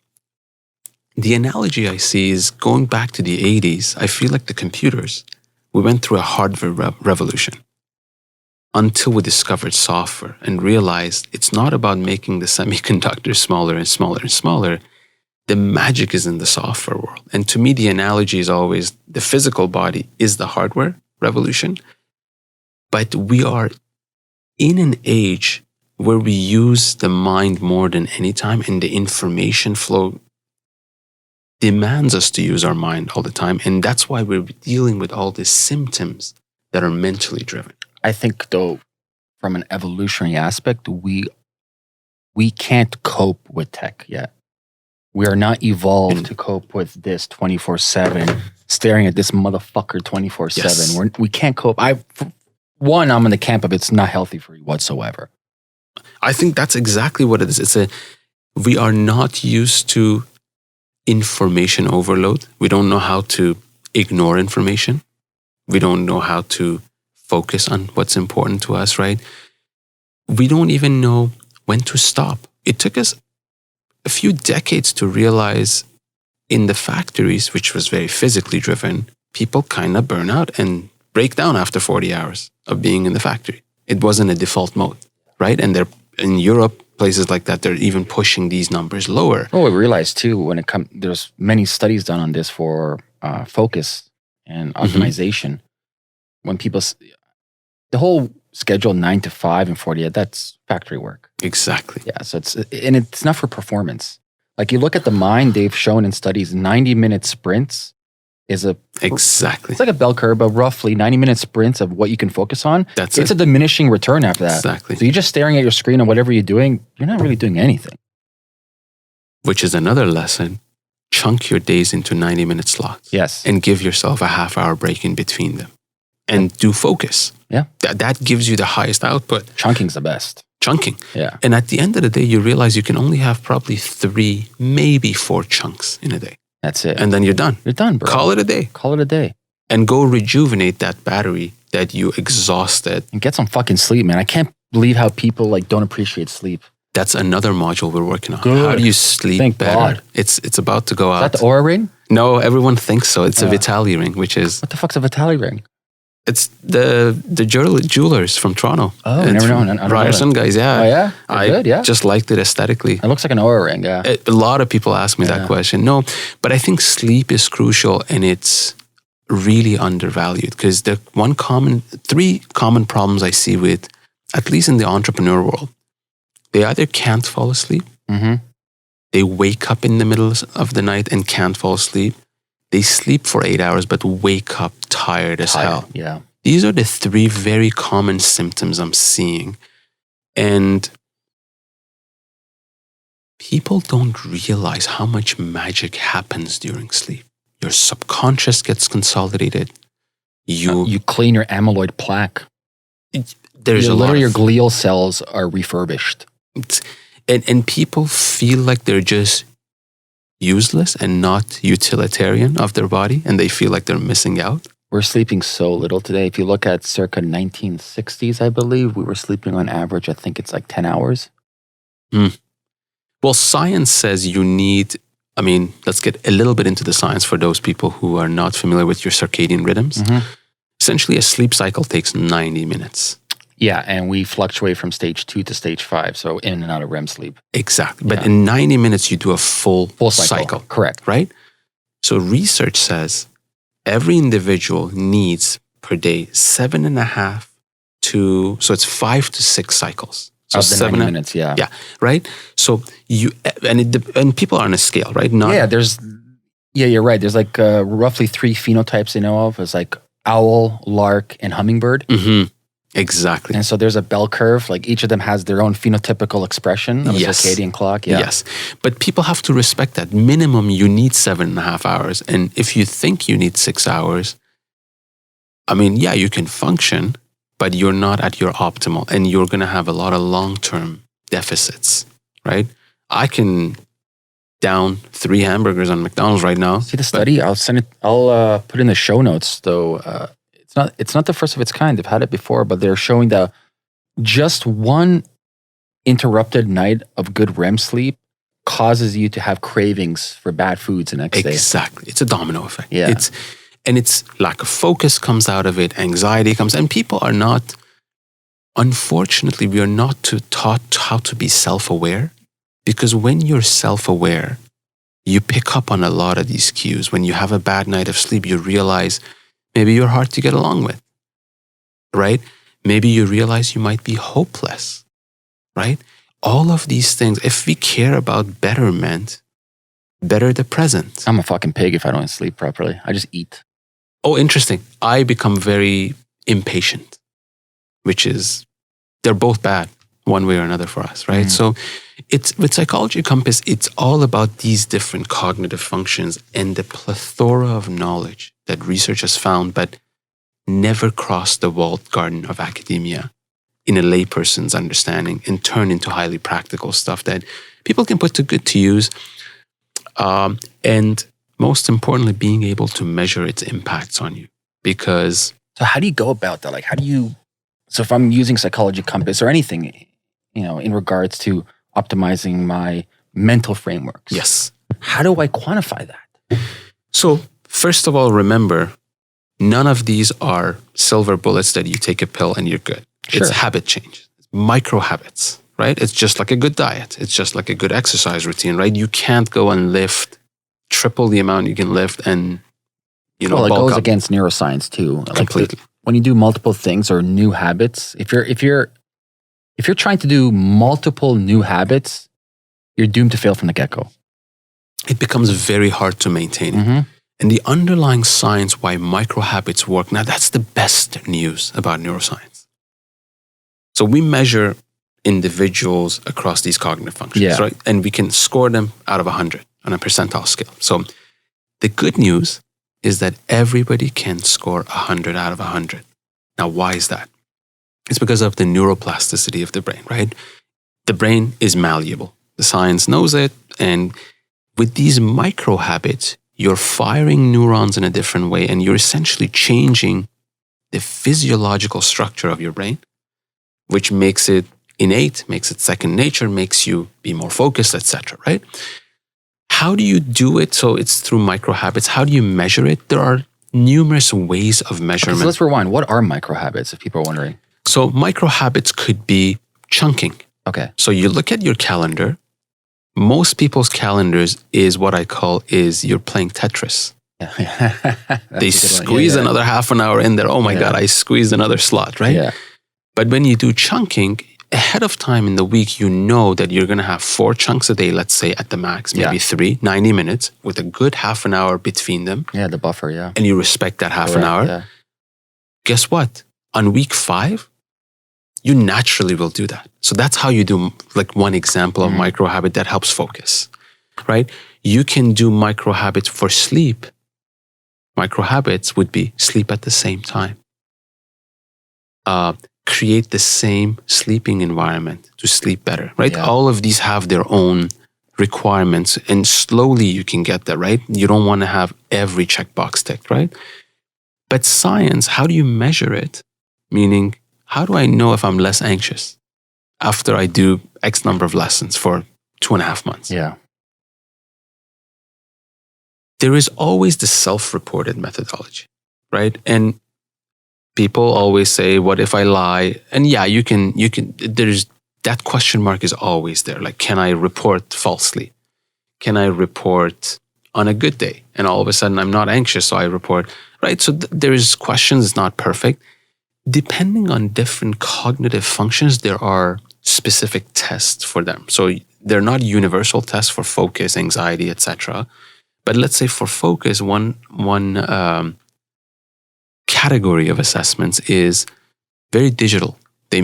The analogy I see is going back to the 80s, I feel like the computers, we went through a hardware revolution until we discovered software and realized it's not about making the semiconductors smaller and smaller and smaller. The magic is in the software world. And to me, the analogy is always the physical body is the hardware revolution, but we are in an age where we use the mind more than any time, and the information flow demands us to use our mind all the time. And that's why we're dealing with all these symptoms that are mentally driven. I think, though, from an evolutionary aspect, we can't cope with tech yet. We are not evolved to cope with this 24/7 staring at this motherfucker 24/7. Yes. We can't cope. I'm in the camp of it's not healthy for you whatsoever. I think that's exactly what it is. We are not used to information overload. We don't know how to ignore information. We don't know how to focus on what's important to us, right? We don't even know when to stop. It took us a few decades to realize in the factories, which was very physically driven, people kind of burn out and break down after 40 hours of being in the factory. It wasn't a default mode, right? And they're in Europe, places like that, they're even pushing these numbers lower. Oh, we realized too, when it comes, there's many studies done on this for focus and optimization. When people, the whole schedule 9 to 5 and 48, that's factory work. Exactly. Yeah. So it's not for performance. Like you look at the mind, they've shown in studies 90-minute sprints is exactly. It's like a bell curve, but roughly 90-minute sprints of what you can focus on. It's a diminishing return after that. Exactly. So you're just staring at your screen and whatever you're doing, you're not really doing anything. Which is another lesson. Chunk your days into 90-minute slots. Yes. And give yourself a half-hour break in between them. And do focus. Yeah. That gives you the highest output. Chunking's the best. Chunking. Yeah. And at the end of the day, you realize you can only have probably 3, maybe 4 chunks in a day. That's it. And then you're done. You're done, bro. Call it a day. Call it a day. And go rejuvenate that battery that you exhausted. And get some fucking sleep, man. I can't believe how people don't appreciate sleep. That's another module we're working on. Good. How do you sleep Thank better? God. It's about to go out. Is that the Aura ring? No, everyone thinks so. It's a Vitali ring, which is... What the fuck's a Vitali ring? It's the jewelers from Toronto. Oh, I never known. Ryerson guys, yeah. Oh, yeah? They're good, yeah? Just liked it aesthetically. It looks like an Aura ring, yeah. A lot of people ask me that question. No, but I think sleep is crucial and it's really undervalued because the 3 common problems I see with, at least in the entrepreneur world, they either can't fall asleep, they wake up in the middle of the night and can't fall asleep, they sleep for 8 hours but wake up tired as hell. Yeah. These are the 3 very common symptoms I'm seeing. And people don't realize how much magic happens during sleep. Your subconscious gets consolidated. You clean your amyloid plaque. Literally your glial cells are refurbished. And people feel like they're just useless and not utilitarian of their body, and they feel like they're missing out. We're sleeping so little today. If you look at circa 1960s, I believe, we were sleeping on average, I think it's like 10 hours. Well, science says you need, let's get a little bit into the science for those people who are not familiar with your circadian rhythms. Essentially, a sleep cycle takes 90 minutes. Yeah, and we fluctuate from stage 2 to stage 5, so in and out of REM sleep. Exactly. But in 90 minutes, you do a full cycle. Correct. Right? So research says every individual needs per day 7.5 so it's 5 to 6 cycles. So of the 90 minutes, yeah. Yeah, right? So and people are on a scale, right? You're right. There's like roughly 3 phenotypes they know of. It's like owl, lark, and hummingbird. Exactly. And so there's a bell curve. Like each of them has their own phenotypical expression of a circadian clock. Yeah. Yes. But people have to respect that. Minimum, you need 7.5 hours. And if you think you need 6 hours, you can function, but you're not at your optimal. And you're going to have a lot of long-term deficits, right? I can down 3 hamburgers on McDonald's right now. See the study? I'll send it. I'll put in the show notes, though. It's not the first of its kind. They've had it before, but they're showing that just one interrupted night of good REM sleep causes you to have cravings for bad foods the next day. Exactly. It's a domino effect. Yeah. It's lack of focus comes out of it, anxiety comes, and people are not, unfortunately, we are not taught how to be self-aware, because when you're self-aware, you pick up on a lot of these cues. When you have a bad night of sleep, you realize maybe you're hard to get along with, right? Maybe you realize you might be hopeless, right? All of these things, if we care about betterment, better the present. I'm a fucking pig if I don't sleep properly. I just eat. Oh, interesting. I become very impatient, they're both bad. one way or another for us, right? So it's with Psychology Compass, it's all about these different cognitive functions and the plethora of knowledge that research has found, but never crossed the walled garden of academia in a layperson's understanding and turn into highly practical stuff that people can put to good use. And most importantly, being able to measure its impacts on you. Because so how do you go about that? Like, so if I'm using Psychology Compass or anything, in regards to optimizing my mental frameworks. Yes. How do I quantify that? So first of all, remember, none of these are silver bullets that you take a pill and you're good. Sure. It's habit change, micro habits, right? It's just like a good diet. It's just like a good exercise routine, right? You can't go and lift triple the amount you can lift and, well, it bulk goes up. against neuroscience too. Completely. When you do multiple things or new habits, if you're trying to do multiple new habits, you're doomed to fail from the get-go. It becomes very hard to maintain. Mm-hmm. And the underlying science why micro habits work, now that's the best news about neuroscience. So we measure individuals across these cognitive functions, right? And we can score them out of 100 on a percentile scale. So the good news is that everybody can score 100 out of 100. Now, why is that? It's because of the neuroplasticity of the brain, right? The brain is malleable. The science knows it. And with these micro habits, you're firing neurons in a different way and you're essentially changing the physiological structure of your brain, which makes it innate, makes it second nature, makes you be more focused, etc., right? How do you do it? So it's through micro habits. How do you measure it? There are numerous ways of measurement. So let's rewind. What are micro habits, if people are wondering? So micro habits could be chunking. Okay. So you look at your calendar. Most people's calendars is what I call is you're playing Tetris. They squeeze another half an hour in there. Oh my God, I squeezed another slot, right? Yeah. But when you do chunking, ahead of time in the week, you know that you're going to have 4 chunks a day, let's say at the max, maybe 3, 90 minutes with a good half an hour between them. Yeah, the buffer, yeah. And you respect that half an hour. Yeah. Guess what? On week 5, you naturally will do that. So that's how you do like one example of micro habit that helps focus, right? You can do micro habits for sleep. Micro habits would be sleep at the same time. Create the same sleeping environment to sleep better, right? Yeah. All of these have their own requirements and slowly you can get there, right? You don't want to have every checkbox ticked, right? But science, how do you measure it? Meaning, how do I know if I'm less anxious after I do X number of lessons for 2.5 months? Yeah. There is always the self-reported methodology, right? And people always say, what if I lie? And yeah, you can, there's that question mark is always there. Like, can I report falsely? Can I report on a good day? And all of a sudden I'm not anxious, so I report, right? So there's questions, it's not perfect. Depending on different cognitive functions, there are specific tests for them. So they're not universal tests for focus, anxiety, etc. But let's say for focus, one category of assessments is very digital. They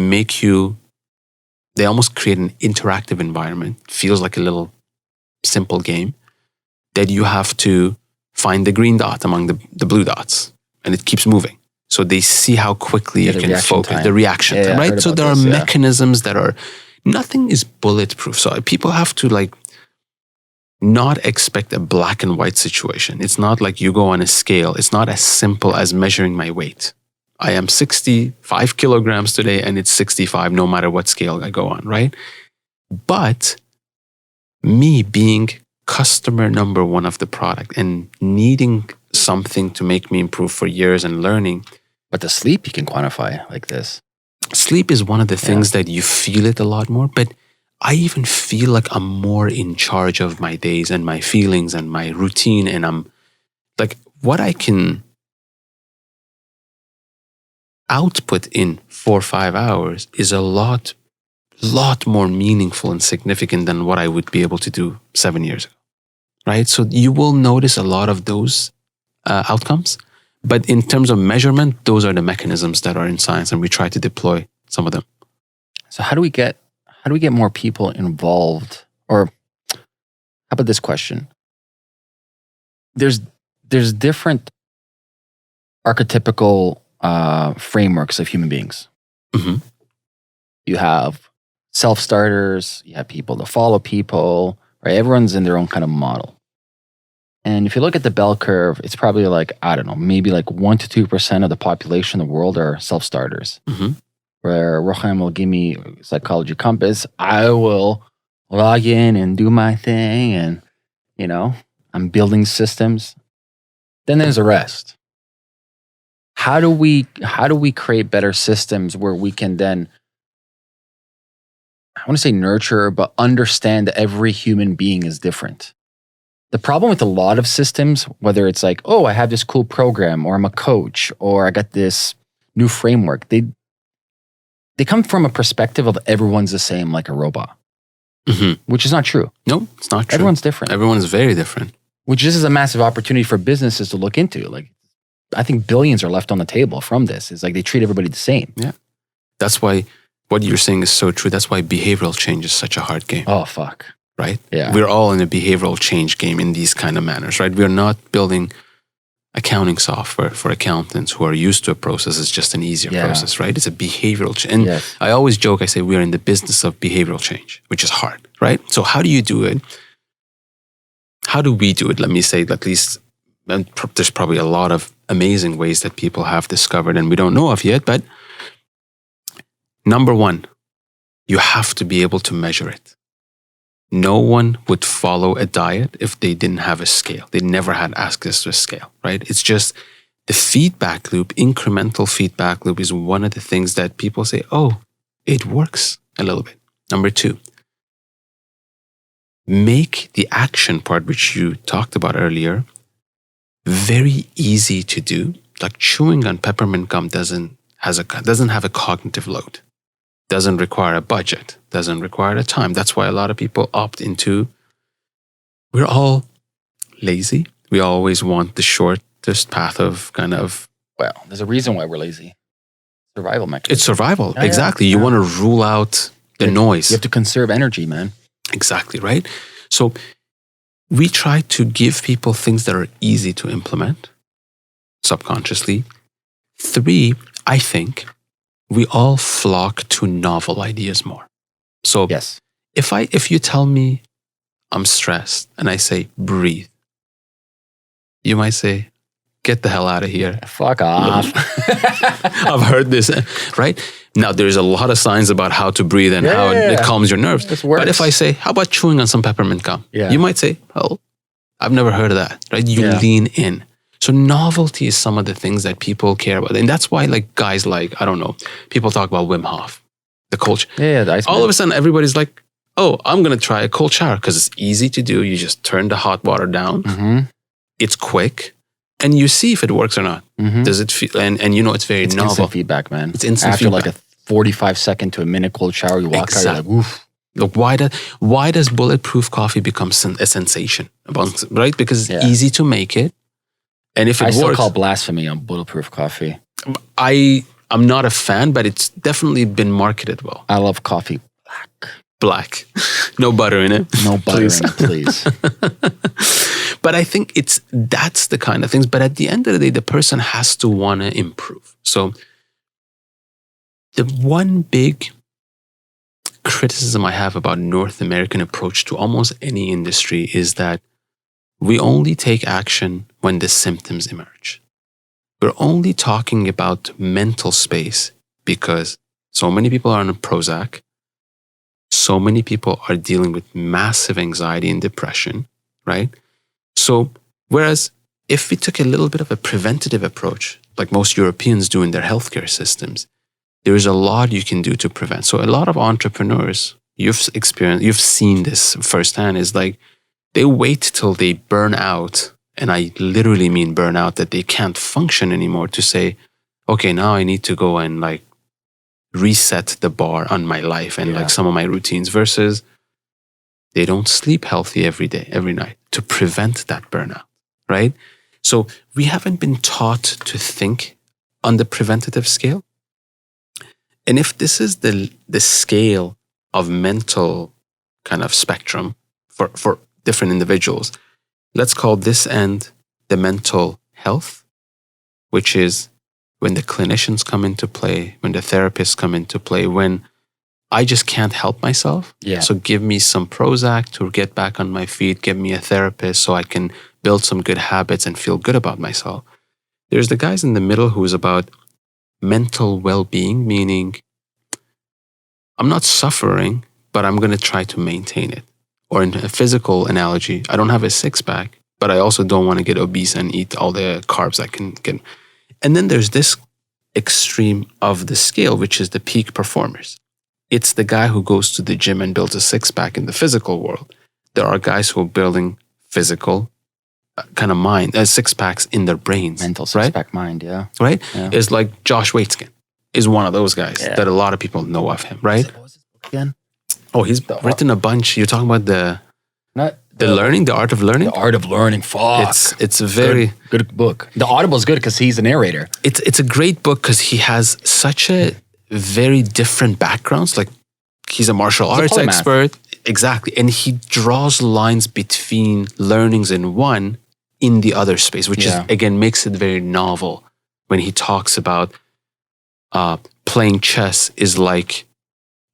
almost create an interactive environment. Feels like a little simple game that you have to find the green dot among the blue dots and it keeps moving. So they see how quickly you can focus, the reaction time, right? So there are mechanisms that are, nothing is bulletproof. So people have to not expect a black and white situation. It's not like you go on a scale. It's not as simple as measuring my weight. I am 65 kilograms today and it's 65 no matter what scale I go on, right? But me being customer number one of the product and needing something to make me improve for years and learning. But the sleep you can quantify like this. Sleep is one of the things that you feel it a lot more, but I even feel like I'm more in charge of my days and my feelings and my routine. And I'm like, what I can output in 4 or 5 hours is a lot more meaningful and significant than what I would be able to do 7 years ago, right? So you will notice a lot of those outcomes. But in terms of measurement, those are the mechanisms that are in science and we try to deploy some of them. So how do we get how do we get more people involved? Or how about this question? There's different archetypical frameworks of human beings. Mm-hmm. You have self-starters, you have people that follow people, right? Everyone's in their own kind of model. And if you look at the bell curve, it's probably like, I don't know, maybe like 1 to 2% of the population of the world are self-starters. Mm-hmm. Where Rokham will give me psychology compass, I will log in and do my thing, and I'm building systems. Then there's the rest. How do we create better systems where we can then, I want to say nurture, but understand that every human being is different? The problem with a lot of systems, whether it's like, oh, I have this cool program, or I'm a coach, or I got this new framework, they come from a perspective of everyone's the same, like a robot, which is not true. No, it's not true. Everyone's different. Everyone's very different. Which this is a massive opportunity for businesses to look into. Like, I think billions are left on the table from this. It's like they treat everybody the same. Yeah. That's why what you're saying is so true. That's why behavioral change is such a hard game. Oh, fuck. Right? Yeah. We're all in a behavioral change game in these kind of manners, right? We're not building accounting software for accountants who are used to a process. It's just an easier process, right? It's a behavioral change. And I always joke, I say we are in the business of behavioral change, which is hard, right? So how do you do it? How do we do it? Let me say, at least, and there's probably a lot of amazing ways that people have discovered and we don't know of yet, but number one, you have to be able to measure it. No one would follow a diet if they didn't have a scale. They never had access to a scale, right? It's just the feedback loop, incremental feedback loop is one of the things that people say, oh, it works a little bit. Number two, make the action part, which you talked about earlier, very easy to do. Like chewing on peppermint gum doesn't have a cognitive load. Doesn't require a budget, doesn't require a time. That's why a lot of people opt into, we're all lazy. We always want the shortest path of kind of. Well, there's a reason why we're lazy. Survival mechanism. It's survival, exactly. You want to rule out the noise. You have to conserve energy, man. Exactly, right? So we try to give people things that are easy to implement subconsciously. 3, I think, we all flock to novel ideas more. So yes. If you tell me I'm stressed and I say breathe, you might say, get the hell out of here. Fuck off. I've heard this, right? Now there's a lot of science about how to breathe and how it calms your nerves. But if I say, how about chewing on some peppermint gum? You might say, oh, I've never heard of that, right? You lean in. So novelty is some of the things that people care about. And that's why like guys like, I don't know, people talk about Wim Hof, the cold shower. The ice all of a sudden everybody's like, oh, I'm going to try a cold shower because it's easy to do. You just turn the hot water down. Mm-hmm. It's quick. And you see if it works or not. Mm-hmm. Does it feel, and it's very novel. Instant feedback, man. It's instant After feedback. Like a 45-second to a minute cold shower, you walk out, you're like, oof. Look, why does bulletproof coffee become a sensation? Right? Because it's easy to make it. And if it works, I still call blasphemy on bulletproof coffee. I'm not a fan, but it's definitely been marketed well. I love coffee black. No butter in it. No butter in it, please. But I think that's the kind of things. But at the end of the day, the person has to want to improve. So the one big criticism I have about North American approach to almost any industry is that we only take action when the symptoms emerge. We're only talking about mental space because so many people are on a Prozac. So many people are dealing with massive anxiety and depression, right? So, whereas if we took a little bit of a preventative approach, like most Europeans do in their healthcare systems, there is a lot you can do to prevent. So a lot of entrepreneurs, you've seen this firsthand, is like, they wait till they burn out, and I literally mean burn out, that they can't function anymore, to say, okay, now I need to go and like reset the bar on my life and like some of my routines, versus they don't sleep healthy every night to prevent that burnout, right? So we haven't been taught to think on the preventative scale. And if this is the scale of mental kind of spectrum for different individuals. Let's call this end the mental health, which is when the clinicians come into play, when the therapists come into play, when I just can't help myself. Yeah. So give me some Prozac to get back on my feet, give me a therapist so I can build some good habits and feel good about myself. There's the guys in the middle who's about mental well-being, meaning I'm not suffering, but I'm going to try to maintain it. Or in a physical analogy, I don't have a six-pack, but I also don't want to get obese and eat all the carbs I can get. And then there's this extreme of the scale, which is the peak performers. It's the guy who goes to the gym and builds a six-pack in the physical world. There are guys who are building physical kind of mind, six-packs in their brains. Mental six-pack mind, yeah. Right? Yeah. It's like Josh Waitzkin is one of those guys that a lot of people know of him, right? What was his book again? Oh, he's written a bunch. You're talking about the art of learning? The art of learning. Fuck. It's a very good book. The Audible's good because he's the narrator. It's a great book because he has such a very different backgrounds. Like he's a martial arts expert. Exactly. And he draws lines between learnings in one in the other space, which is, again, makes it very novel when he talks about playing chess is like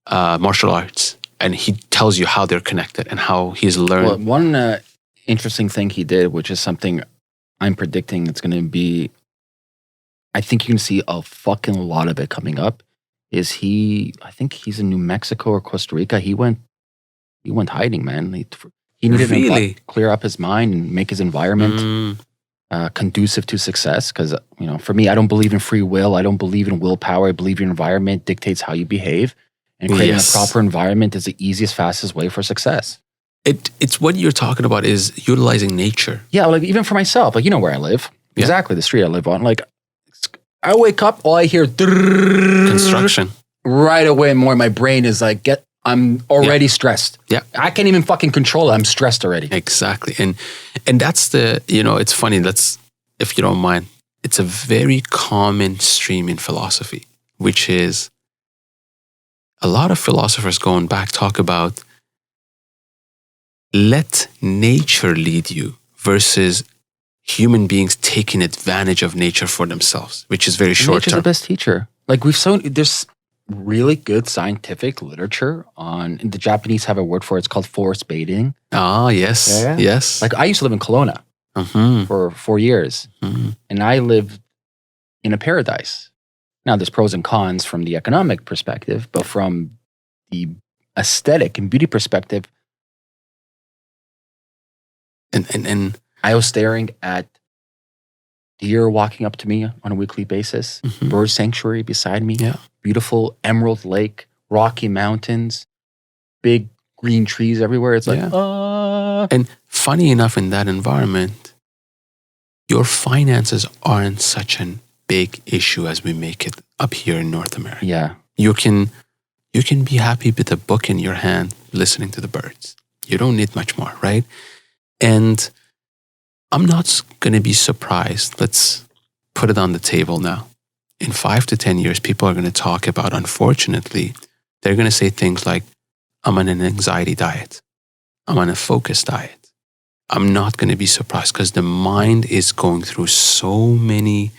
martial arts. And he tells you how they're connected and how he's learned. Well, one interesting thing he did, which is something I'm predicting it's going to be, I think you can see a fucking lot of it coming up, is I think he's in New Mexico or Costa Rica. He went hiding, man. He needed to clear up his mind and make his environment conducive to success. Because, for me, I don't believe in free will. I don't believe in willpower. I believe your environment dictates how you behave. And creating a proper environment is the easiest, fastest way for success. It's what you're talking about is utilizing nature. Yeah, like even for myself, like where I live. Yeah. Exactly, the street I live on. Like I wake up, all I hear construction. Right away, more my brain is like, I'm already stressed. Yeah. I can't even fucking control it. I'm stressed already. Exactly. And that's it's funny, if you don't mind, it's a very common stream in philosophy, which is a lot of philosophers going back talk about let nature lead you versus human beings taking advantage of nature for themselves, which is very short term. Nature's the best teacher. Like there's really good scientific literature on, the Japanese have a word for it. It's called forest bathing. Ah, yes. Yeah. Yes. Like I used to live in Kelowna for 4 years and I lived in a paradise. Now, there's pros and cons from the economic perspective, but from the aesthetic and beauty perspective, and I was staring at deer walking up to me on a weekly basis, bird sanctuary beside me, beautiful emerald lake, rocky mountains, big green trees everywhere. It's like, And funny enough, in that environment, your finances aren't such an big issue as we make it up here in North America. Yeah. You can be happy with a book in your hand, listening to the birds. You don't need much more, right? And I'm not going to be surprised. Let's put it on the table now. In 5 to 10 years, people are going to talk about, unfortunately, they're going to say things like, I'm on an anxiety diet. I'm on a focus diet. I'm not going to be surprised because the mind is going through so many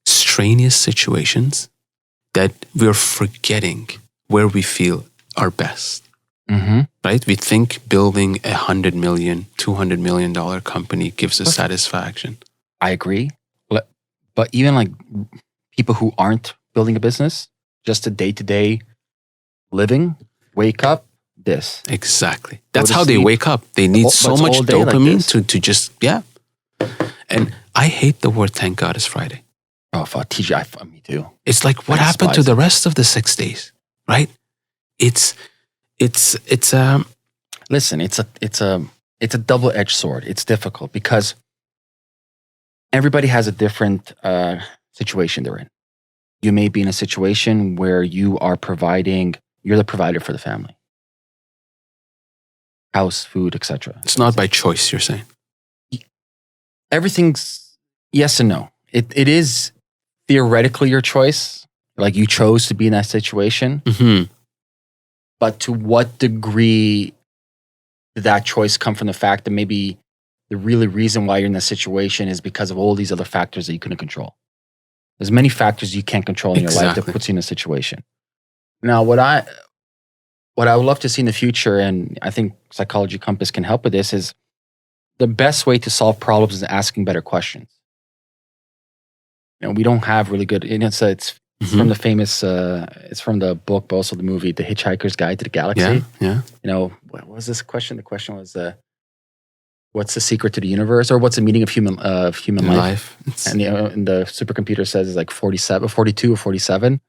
strenuous situations that we're forgetting where we feel our best. Right? We think building $100 million, $200 million company gives us satisfaction. I agree. But even like people who aren't building a business, just a day-to-day living, wake up, this. Exactly. That's how they wake up. They need so much dopamine to just, And I hate the word thank God it's Friday. Oh, fuck, TGI, me too. It's like, what happened to the rest of the 6 days, right? Listen, it's a double-edged sword. It's difficult because everybody has a different situation they're in. You may be in a situation where you're the provider for the family. House, food, etc. It's not by choice, you're saying? Everything's yes and no. It is theoretically your choice. Like you chose to be in that situation. But to what degree did that choice come from the fact that maybe the really reason why you're in this situation is because of all these other factors that you couldn't control? There's many factors you can't control in your life that puts you in a situation. Now, what I would love to see in the future, and I think Psychology Compass can help with this, is the best way to solve problems is asking better questions. We don't have really good, and it's from the famous, it's from the book, but also the movie, The Hitchhiker's Guide to the Galaxy. Yeah. What was this question? The question was, what's the secret to the universe, or what's the meaning of human life? And and the supercomputer says it's like 42 or 47.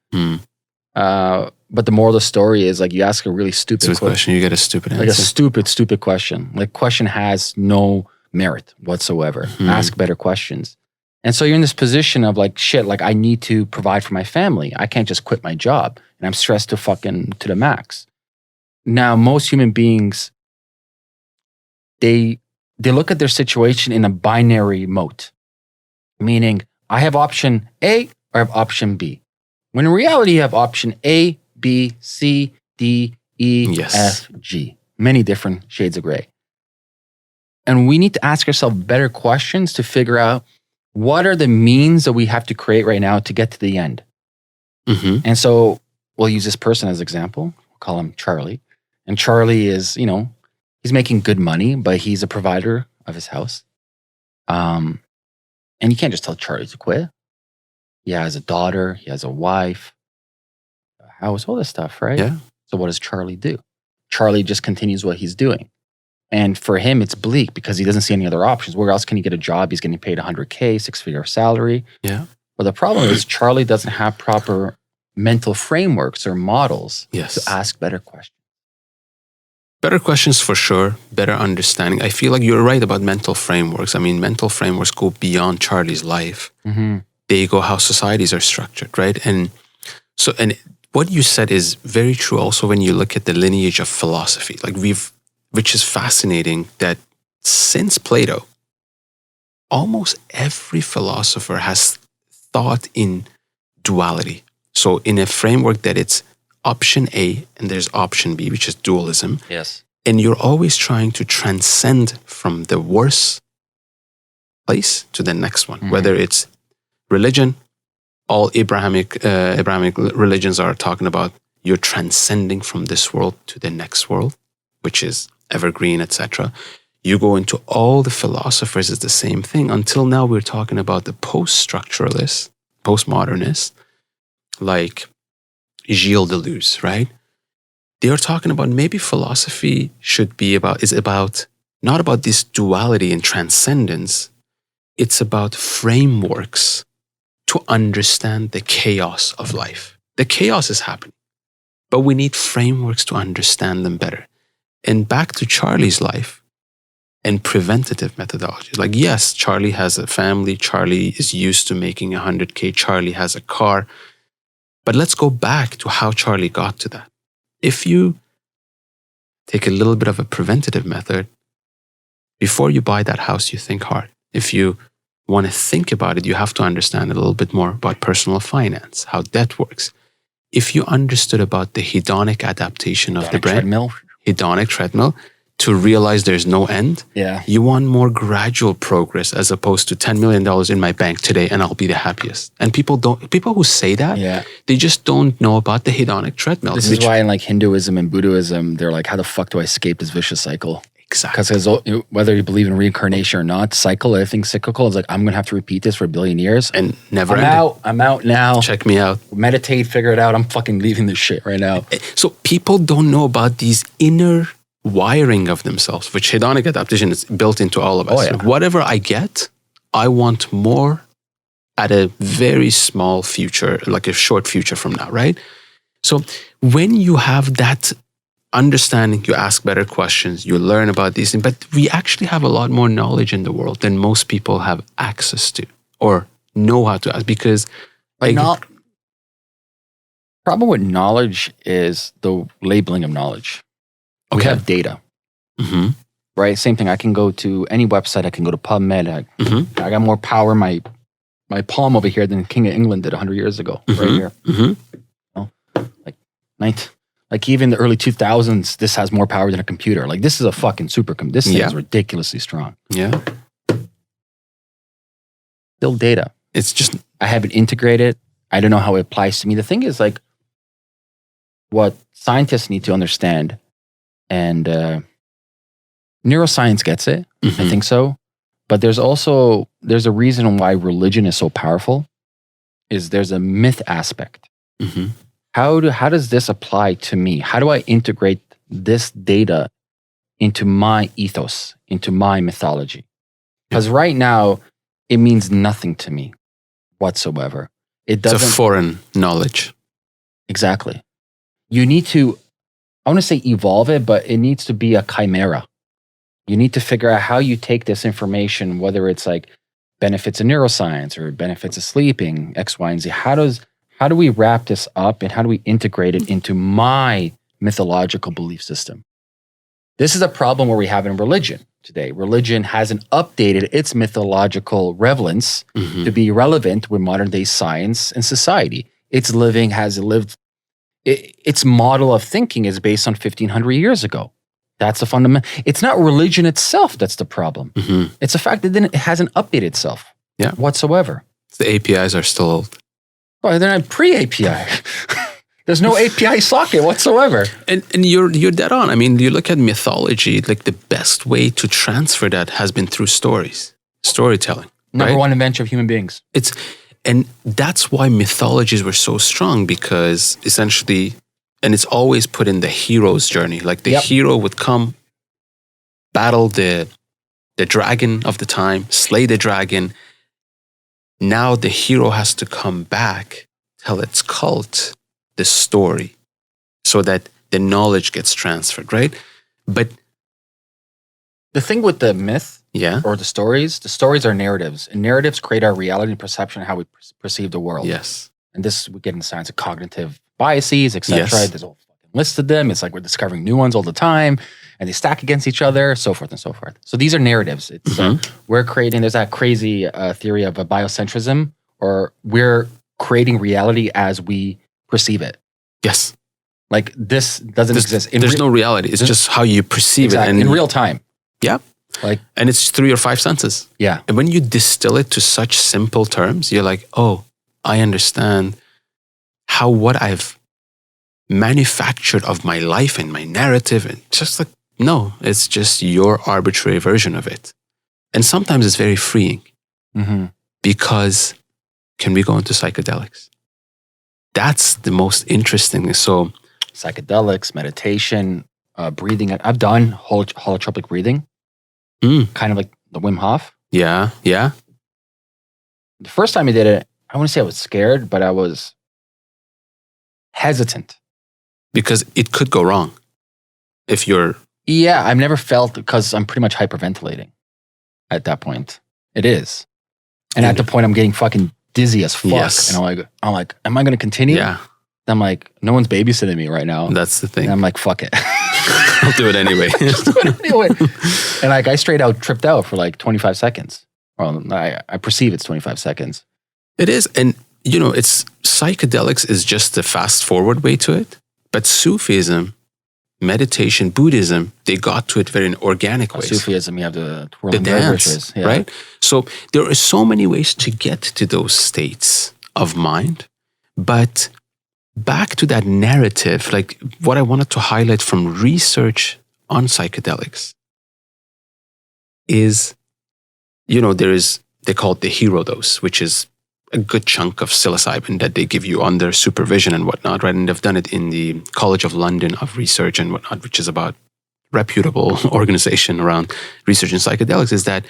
But the moral of the story is, like, you ask a really stupid question, you get a stupid answer. Like a stupid question. Like, question has no merit whatsoever. Ask better questions. And so you're in this position of like, shit, like I need to provide for my family. I can't just quit my job, and I'm stressed to the max. Now, most human beings, they look at their situation in a binary mode, meaning I have option A or I have option B. When in reality, you have option A, B, C, D, E, F, G. Many different shades of gray. And we need to ask ourselves better questions to figure out what are the means that we have to create right now to get to the end. And so we'll use this person as an example. We'll call him Charlie. And Charlie is, he's making good money, but he's a provider of his house. And you can't just tell Charlie to quit. He has a daughter, he has a wife, a house, all this stuff, right? Yeah. So what does Charlie do? Charlie just continues what he's doing. And for him, it's bleak because he doesn't see any other options. Where else can he get a job? He's getting paid $100K, 6-figure salary. Yeah. But the problem is Charlie doesn't have proper mental frameworks or models to ask better questions. Better questions for sure, better understanding. I feel like you're right about mental frameworks. I mean, mental frameworks go beyond Charlie's life. They go how societies are structured, right? And what you said is very true also when you look at the lineage of philosophy. Like which is fascinating that since Plato, almost every philosopher has thought in duality. So in a framework that it's option A and there's option B, which is dualism. Yes. And you're always trying to transcend from the worst place to the next one, whether it's religion. All Abrahamic religions are talking about you're transcending from this world to the next world, which is evergreen, etc. You go into all the philosophers, it's the same thing. Until now, we're talking about the post-structuralists, postmodernists, like Gilles Deleuze, right? They are talking about maybe philosophy is about not about this duality and transcendence. It's about frameworks to understand the chaos of life. The chaos is happening, but we need frameworks to understand them better. And back to Charlie's life and preventative methodologies. Like, yes, Charlie has a family. Charlie is used to making $100K. Charlie has a car. But let's go back to how Charlie got to that. If you take a little bit of a preventative method, before you buy that house, you think hard. If you want to think about it, you have to understand a little bit more about personal finance, how debt works. If you understood about the hedonic adaptation of the brain, hedonic treadmill, to realize there's no end, you want more gradual progress as opposed to $10 million in my bank today and I'll be the happiest. And people who say that, they just don't know about the hedonic treadmill. This is why in like Hinduism and Buddhism, they're like, how the fuck do I escape this vicious cycle? Exactly. Because whether you believe in reincarnation or not, everything's cyclical. It's like, I'm going to have to repeat this for a billion years. And never I'm out now. Check me out. Meditate, figure it out. I'm fucking leaving this shit right now. So people don't know about these inner wiring of themselves, which hedonic adaptation is built into all of us. Whatever I get, I want more at a very small future, like a short future from now, right? So when you have that understanding, you ask better questions, you learn about these things, but we actually have a lot more knowledge in the world than most people have access to or know how to ask, because problem with knowledge is the labeling of knowledge. We have data, right? Same thing. I can go to any website. I can go to PubMed. I got more power in my palm over here than King of England did 100 years ago, right here. Like Like even the early 2000s, this has more power than a computer. Like this is a fucking supercomputer. This thing is ridiculously strong. Yeah. Still data. It's just, I haven't integrated. I don't know how it applies to me. The thing is like what scientists need to understand, and neuroscience gets it. I think so. But there's a reason why religion is so powerful, is there's a myth aspect. How does this apply to me? How do I integrate this data into my ethos, into my mythology? Because right now, it means nothing to me whatsoever. It's a foreign knowledge. Exactly. You need to, I want to say evolve it, but it needs to be a chimera. You need to figure out how you take this information, whether it's like benefits of neuroscience or benefits of sleeping, X, Y, and Z. How do we wrap this up and how do we integrate it into my mythological belief system? This is a problem where we have in religion today. Religion hasn't updated its mythological relevance to be relevant with modern day science and society. Its model of thinking is based on 1500 years ago. That's the fundamental. It's not religion itself that's the problem. It's the fact that it hasn't updated itself whatsoever. The APIs are still old. Well, they're not pre-API. There's no API socket whatsoever. And you're dead on. I mean, you look at mythology, like the best way to transfer that has been through storytelling. Number one invention of human beings. And that's why mythologies were so strong, because essentially, and it's always put in the hero's journey. Like the hero would come, battle the dragon of the time, slay the dragon. Now the hero has to come back, tell its cult the story so that the knowledge gets transferred, right? But the thing with the myth or the stories are narratives. And narratives create our reality and perception of how we perceive the world. Yes. And this, we get into science of cognitive biases, etc. Yes. There's a whole fucking list of them. It's like we're discovering new ones all the time, and they stack against each other, so forth and so forth. So these are narratives. It's we're creating. There's that crazy theory of a biocentrism, or we're creating reality as we perceive it. Yes. Like this doesn't exist. There's no reality. It's just how you perceive it, and in real time. Yeah. And it's through your five senses. Yeah. And when you distill it to such simple terms, you're like, oh, I understand how what I've manufactured of my life and my narrative, and just like, no, it's just your arbitrary version of it. And sometimes it's very freeing because can we go into psychedelics? That's the most interesting thing. So psychedelics, meditation, breathing. I've done holotropic breathing, kind of like the Wim Hof. Yeah, yeah. The first time I did it, I wouldn't say I was scared, but I was hesitant. Because it could go wrong if you're... Yeah, I've never felt, because I'm pretty much hyperventilating at that point. It is. And at the point, I'm getting fucking dizzy as fuck. Yes. And I'm like, am I going to continue? Yeah. I'm like, no one's babysitting me right now. That's the thing. And I'm like, fuck it. I'll do it anyway. Just do it anyway. And like, I straight out tripped out for like 25 seconds. Well, I perceive it's 25 seconds. It is. And, you know, it's psychedelics is just the fast forward way to it. But Sufism, meditation, Buddhism, they got to it very in organic ways. Sufism, you have the twirling dance, right? So there are so many ways to get to those states of mind. But back to that narrative, like what I wanted to highlight from research on psychedelics is, you know, they call it the hero dose, which is a good chunk of psilocybin that they give you under supervision and whatnot, right? And they've done it in the College of London of Research and whatnot, which is about reputable organization around research in psychedelics, is that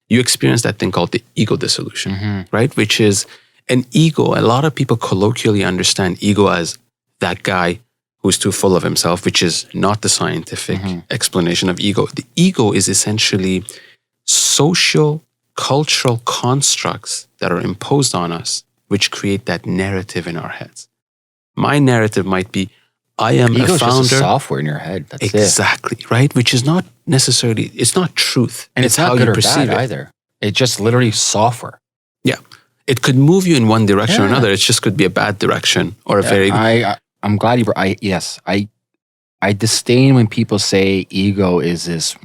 you experience that thing called the ego dissolution, right? Which is an ego. A lot of people colloquially understand ego as that guy who's too full of himself, which is not the scientific explanation of ego. The ego is essentially social, cultural constructs that are imposed on us, which create that narrative in our heads. My narrative might be, I am a founder. Ego's just a software in your head. That's exactly, right? Which is not necessarily, it's not truth. And it's not how good you perceive or bad either. It's just literally software. Yeah. It could move you in one direction or another. It just could be a bad direction or a very... I'm glad you brought... I disdain when people say ego is this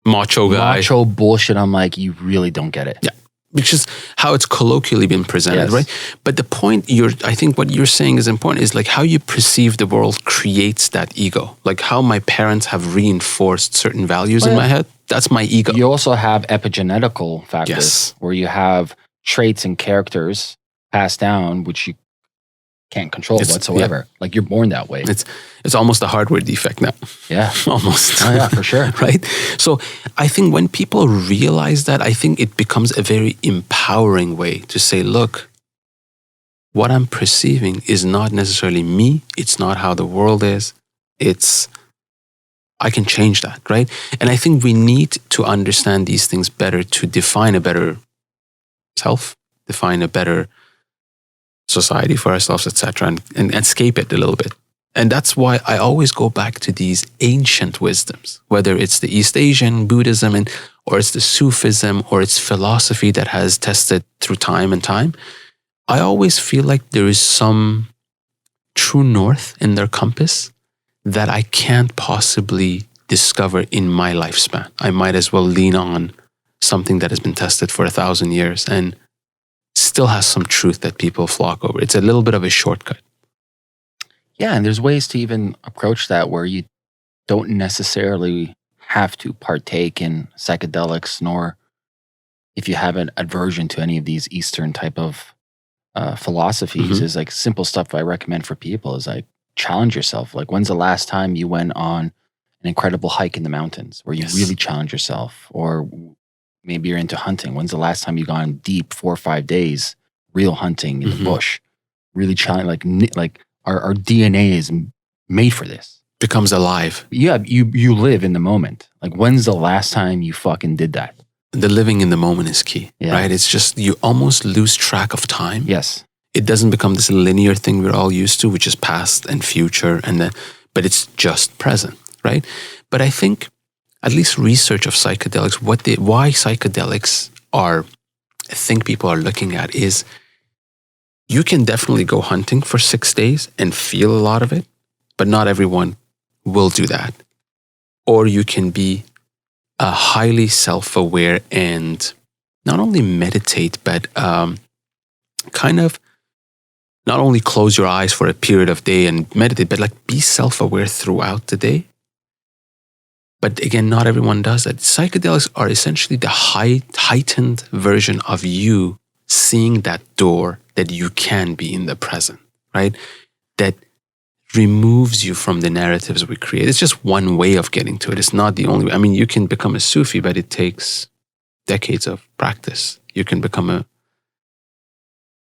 Macho guy. macho bullshit. I'm like, you really don't get it. Yeah. Which is how it's colloquially been presented, Yes. right? But the point I think what you're saying is important is like how you perceive the world creates that ego. Like how my parents have reinforced certain values in my head. That's my ego. You also have epigenetical factors Yes. where you have traits and characters passed down, which you can't control whatsoever. Like you're born that way. It's almost a hardware defect now. Yeah. Almost. Oh yeah, for sure. Right? So I think when people realize that, I think it becomes a very empowering way to say, look, what I'm perceiving is not necessarily me. It's not how the world is. I can change that, right? And I think we need to understand these things better to define a better self, define a better society for ourselves, etc., and escape it a little bit. And that's why I always go back to these ancient wisdoms, whether it's the East Asian Buddhism or it's the Sufism or it's philosophy that has tested through time and time. I always feel like there is some true north in their compass that I can't possibly discover in my lifespan. I might as well lean on something that has been tested for 1,000 years and still has some truth that people flock over. It's a little bit of a shortcut. Yeah, and there's ways to even approach that where you don't necessarily have to partake in psychedelics, nor if you have an aversion to any of these Eastern type of philosophies, is like simple stuff I recommend for people is like challenge yourself. Like when's the last time you went on an incredible hike in the mountains where you really challenge yourself? Or maybe you're into hunting. When's the last time you gone deep 4 or 5 days, real hunting in the bush? Really challenge, like our DNA is made for this. Becomes alive. Yeah, you live in the moment. Like when's the last time you fucking did that? The living in the moment is key, right? It's just you almost lose track of time. Yes. It doesn't become this linear thing we're all used to, which is past and future, but it's just present, right? But I think at least research of psychedelics, why psychedelics I think people are looking at is you can definitely go hunting for 6 days and feel a lot of it, but not everyone will do that. Or you can be highly self-aware and not only meditate, but kind of not only close your eyes for a period of day and meditate, but like be self-aware throughout the day. But again, not everyone does that. Psychedelics are essentially the heightened version of you seeing that door that you can be in the present, right? That removes you from the narratives we create. It's just one way of getting to it. It's not the only way. I mean, you can become a Sufi, but it takes decades of practice. You can become a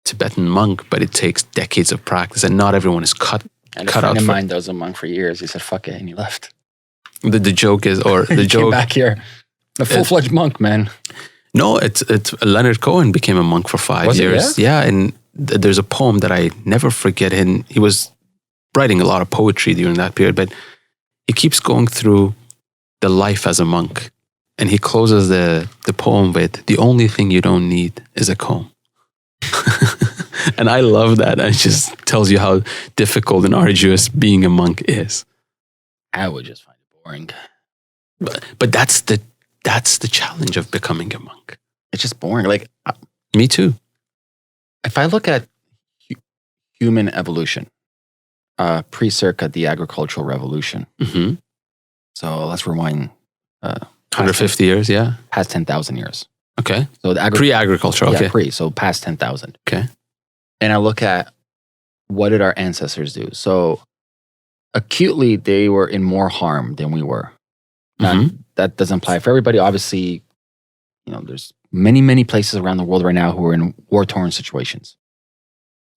Tibetan monk, but it takes decades of practice, and not everyone is cut And out. a friend of mine that was a monk for years. He said, "Fuck it," and he left. The joke is, or the he joke came back here, a full-fledged monk, man. No, it's Leonard Cohen became a monk for 5 years. Yeah, and there's a poem that I never forget. And he was writing a lot of poetry during that period, but he keeps going through the life as a monk, and he closes the poem with, "The only thing you don't need is a comb." And I love that. It just tells you how difficult and arduous being a monk is. I would just find it boring. But that's the challenge of becoming a monk. It's just boring. Like Me too. if I look at human evolution, pre-circa the agricultural revolution. Mm-hmm. So let's rewind. 150 years, yeah. Past 10,000 years. Okay. So the Pre-agriculture, okay. Yeah, so past 10,000. Okay. And I look at what did our ancestors do? So acutely, they were in more harm than we were. Now, that doesn't apply for everybody. Obviously, there's many, many places around the world right now who are in war-torn situations.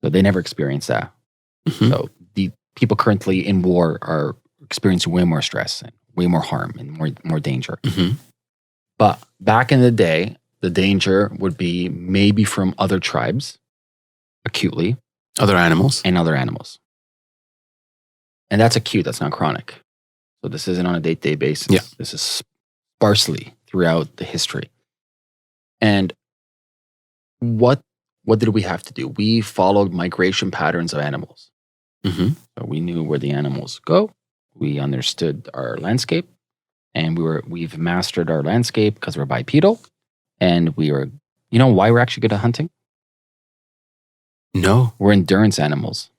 So they never experienced that. So the people currently in war are experiencing way more stress and way more harm and more danger. But back in the day, the danger would be maybe from other tribes, acutely. Other animals. And other animals. And that's acute, that's not chronic. So this isn't on a day-to-day basis. Yeah. This is sparsely throughout the history. And what did we have to do? We followed migration patterns of animals. So we knew where the animals go, We understood our landscape, and we've mastered our landscape because we're bipedal, and we were. You know why we're actually good at hunting? No. We're endurance animals.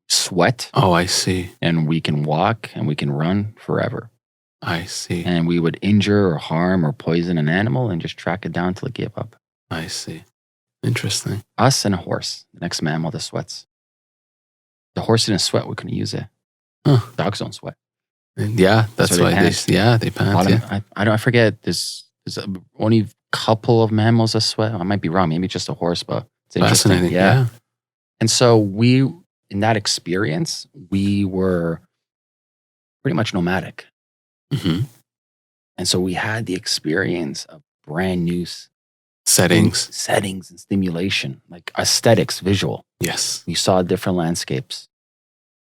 Sweat. Oh, I see. And we can walk and we can run forever. I see. And we would injure or harm or poison an animal and just track it down till it gave up. I see. Interesting. Us and a horse, the next mammal that sweats. The horse didn't sweat, we couldn't use it. Huh. Dogs don't sweat. Yeah, that's why they pant. I forget. There's only a couple of mammals that sweat. I might be wrong. Maybe just a horse, but it's interesting. Fascinating. Yeah. And so in that experience, we were pretty much nomadic. Mm-hmm. And so we had the experience of brand new settings and stimulation, like aesthetics, visual. Yes. We saw different landscapes.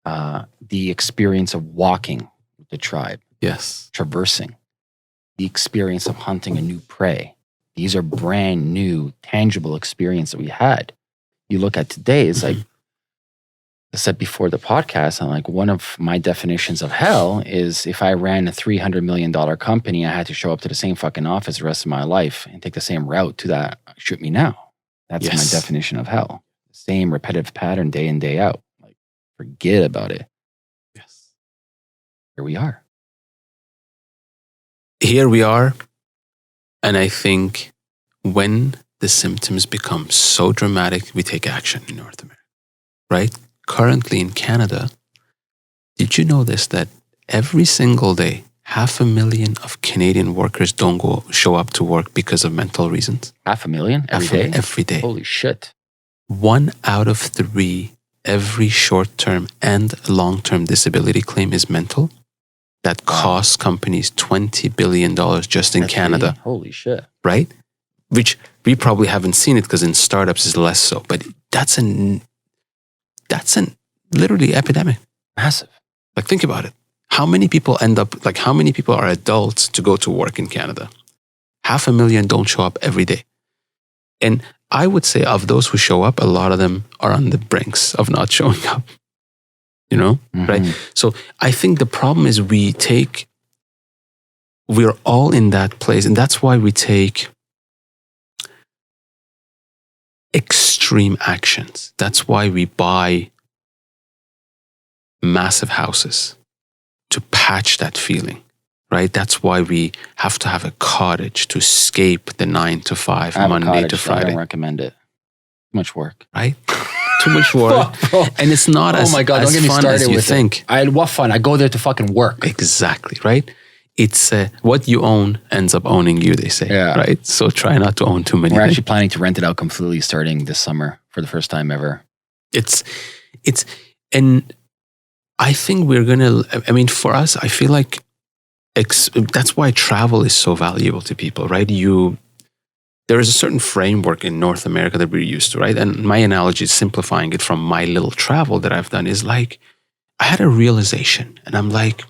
The experience of walking with the tribe. Yes. Traversing. The experience of hunting a new prey. These are brand new, tangible experience that we had. You look at today, it's like I said before the podcast, I'm like, one of my definitions of hell is if I ran a $300 million company, I had to show up to the same fucking office the rest of my life and take the same route to that, shoot me now. That's my definition of hell. Same repetitive pattern day in, day out. Like, forget about it. Yes. Here we are. Here we are. And I think when the symptoms become so dramatic, we take action in North America, right? Currently in Canada, did you know this, that every single day, 500,000 of Canadian workers don't show up to work because of mental reasons? 500,000 every day? Every day. Holy shit. 1 out of 3, every short-term and long-term disability claim is mental. That costs companies $20 billion just in Canada. Holy shit. Right? Which we probably haven't seen it because in startups it's less so. But that's an literally epidemic. Massive. Like, think about it. How many people how many people are adults to go to work in Canada? 500,000 don't show up every day. And I would say of those who show up, a lot of them are on the brinks of not showing up. You know, right? So I think the problem is we're all in that place. And that's why we take extreme actions. That's why we buy massive houses to patch that feeling, right? That's why we have to have a cottage to escape the 9 to 5, Monday to Friday. I don't recommend it. Too much work. Right? Too much work. And it's not as fun as you think. What fun? I go there to fucking work. Exactly, right? It's what you own ends up owning you, they say, right? So try not to own too many. We're actually planning to rent it out completely starting this summer for the first time ever. And I think for us, I feel like that's why travel is so valuable to people, right? There is a certain framework in North America that we're used to, right? And my analogy is simplifying it from my little travel that I've done is like, I had a realization and I'm like,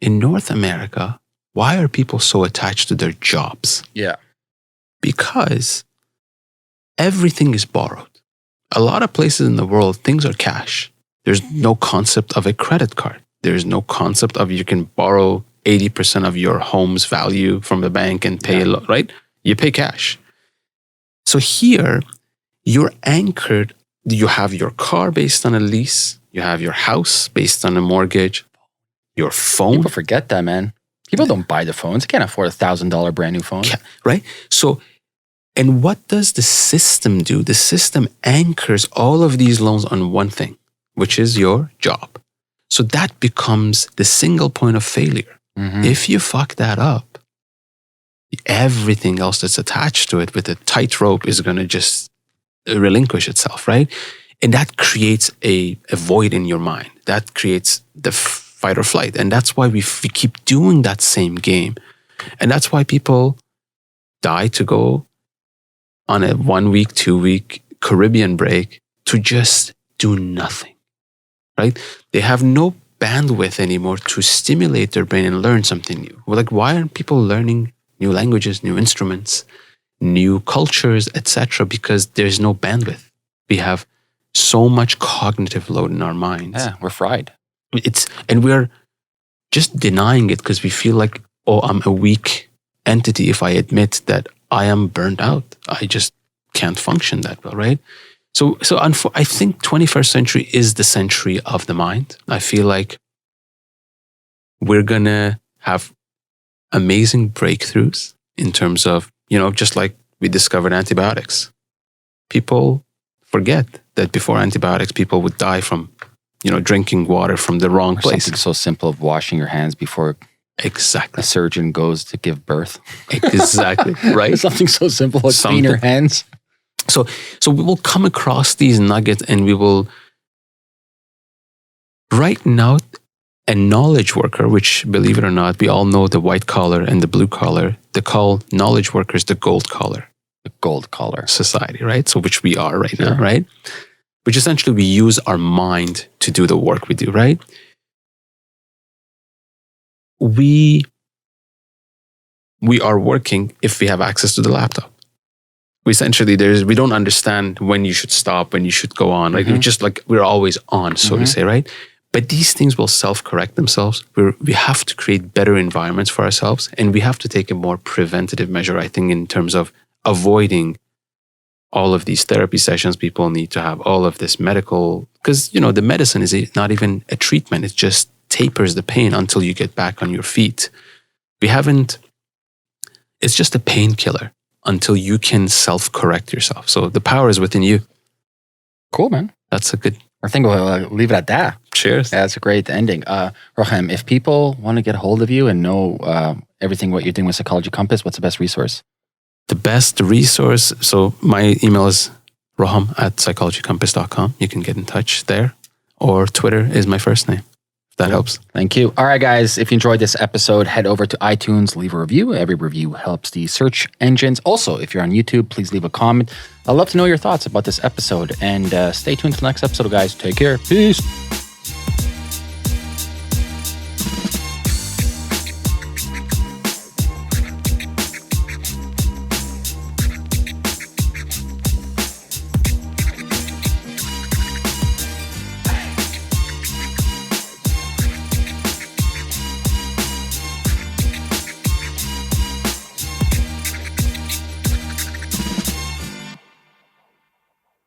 in North America, why are people so attached to their jobs? Yeah. Because everything is borrowed. A lot of places in the world, things are cash. There's no concept of a credit card. There's no concept of you can borrow 80% of your home's value from the bank and pay, right? You pay cash. So here, you're anchored. You have your car based on a lease. You have your house based on a mortgage. Your phone. People forget that, man. People don't buy the phones. They can't afford $1,000 brand new phone. Right? So, and what does the system do? The system anchors all of these loans on one thing, which is your job. So that becomes the single point of failure. Mm-hmm. If you fuck that up, everything else that's attached to it with a tightrope is going to just relinquish itself, right? And that creates a void in your mind. That creates the fight or flight. And that's why we keep doing that same game. And that's why people die to go on a 1 week, 2 week Caribbean break to just do nothing, right? They have no bandwidth anymore to stimulate their brain and learn something new. Like, why aren't people learning new languages, new instruments, new cultures, etc.? Because there's no bandwidth. We have so much cognitive load in our minds. Yeah, we're fried. And we're just denying it because we feel like, oh, I'm a weak entity if I admit that I am burnt out. I just can't function that well, right? So I think 21st century is the century of the mind. I feel like we're gonna have amazing breakthroughs in terms of, just like we discovered antibiotics. People forget that before antibiotics, people would die from, drinking water from the wrong place. Something so simple of washing your hands before exactly a surgeon goes to give birth. Exactly, right? Something so simple as clean your hands. So we will come across these nuggets and we will, right now, a knowledge worker, which, believe it or not, we all know the white collar and the blue collar, they call knowledge workers the gold collar. The gold collar society, right? So which we are right now, right? Which essentially we use our mind to do the work we do, right? We are working if we have access to the laptop. We don't understand when you should stop, when you should go on. Like it's just like we're always on, so to say, right? But these things will self-correct themselves. We have to create better environments for ourselves, and we have to take a more preventative measure, I think, in terms of avoiding all of these therapy sessions people need to have, all of this medical, because, the medicine is not even a treatment. It just tapers the pain until you get back on your feet. It's just a painkiller until you can self-correct yourself. So the power is within you. Cool, man. That's a good... I think we'll leave it at that. Cheers. Yeah, that's a great ending. Rokham, if people want to get a hold of you and know everything what you're doing with Psychology Compass, what's the best resource? The best resource, so my email is roham@psychologycompass.com. You can get in touch there. Or Twitter is my first name. That helps. Thank you. All right, guys. If you enjoyed this episode, head over to iTunes, leave a review. Every review helps the search engines. Also, if you're on YouTube, please leave a comment. I'd love to know your thoughts about this episode. And stay tuned for the next episode, guys. Take care. Peace.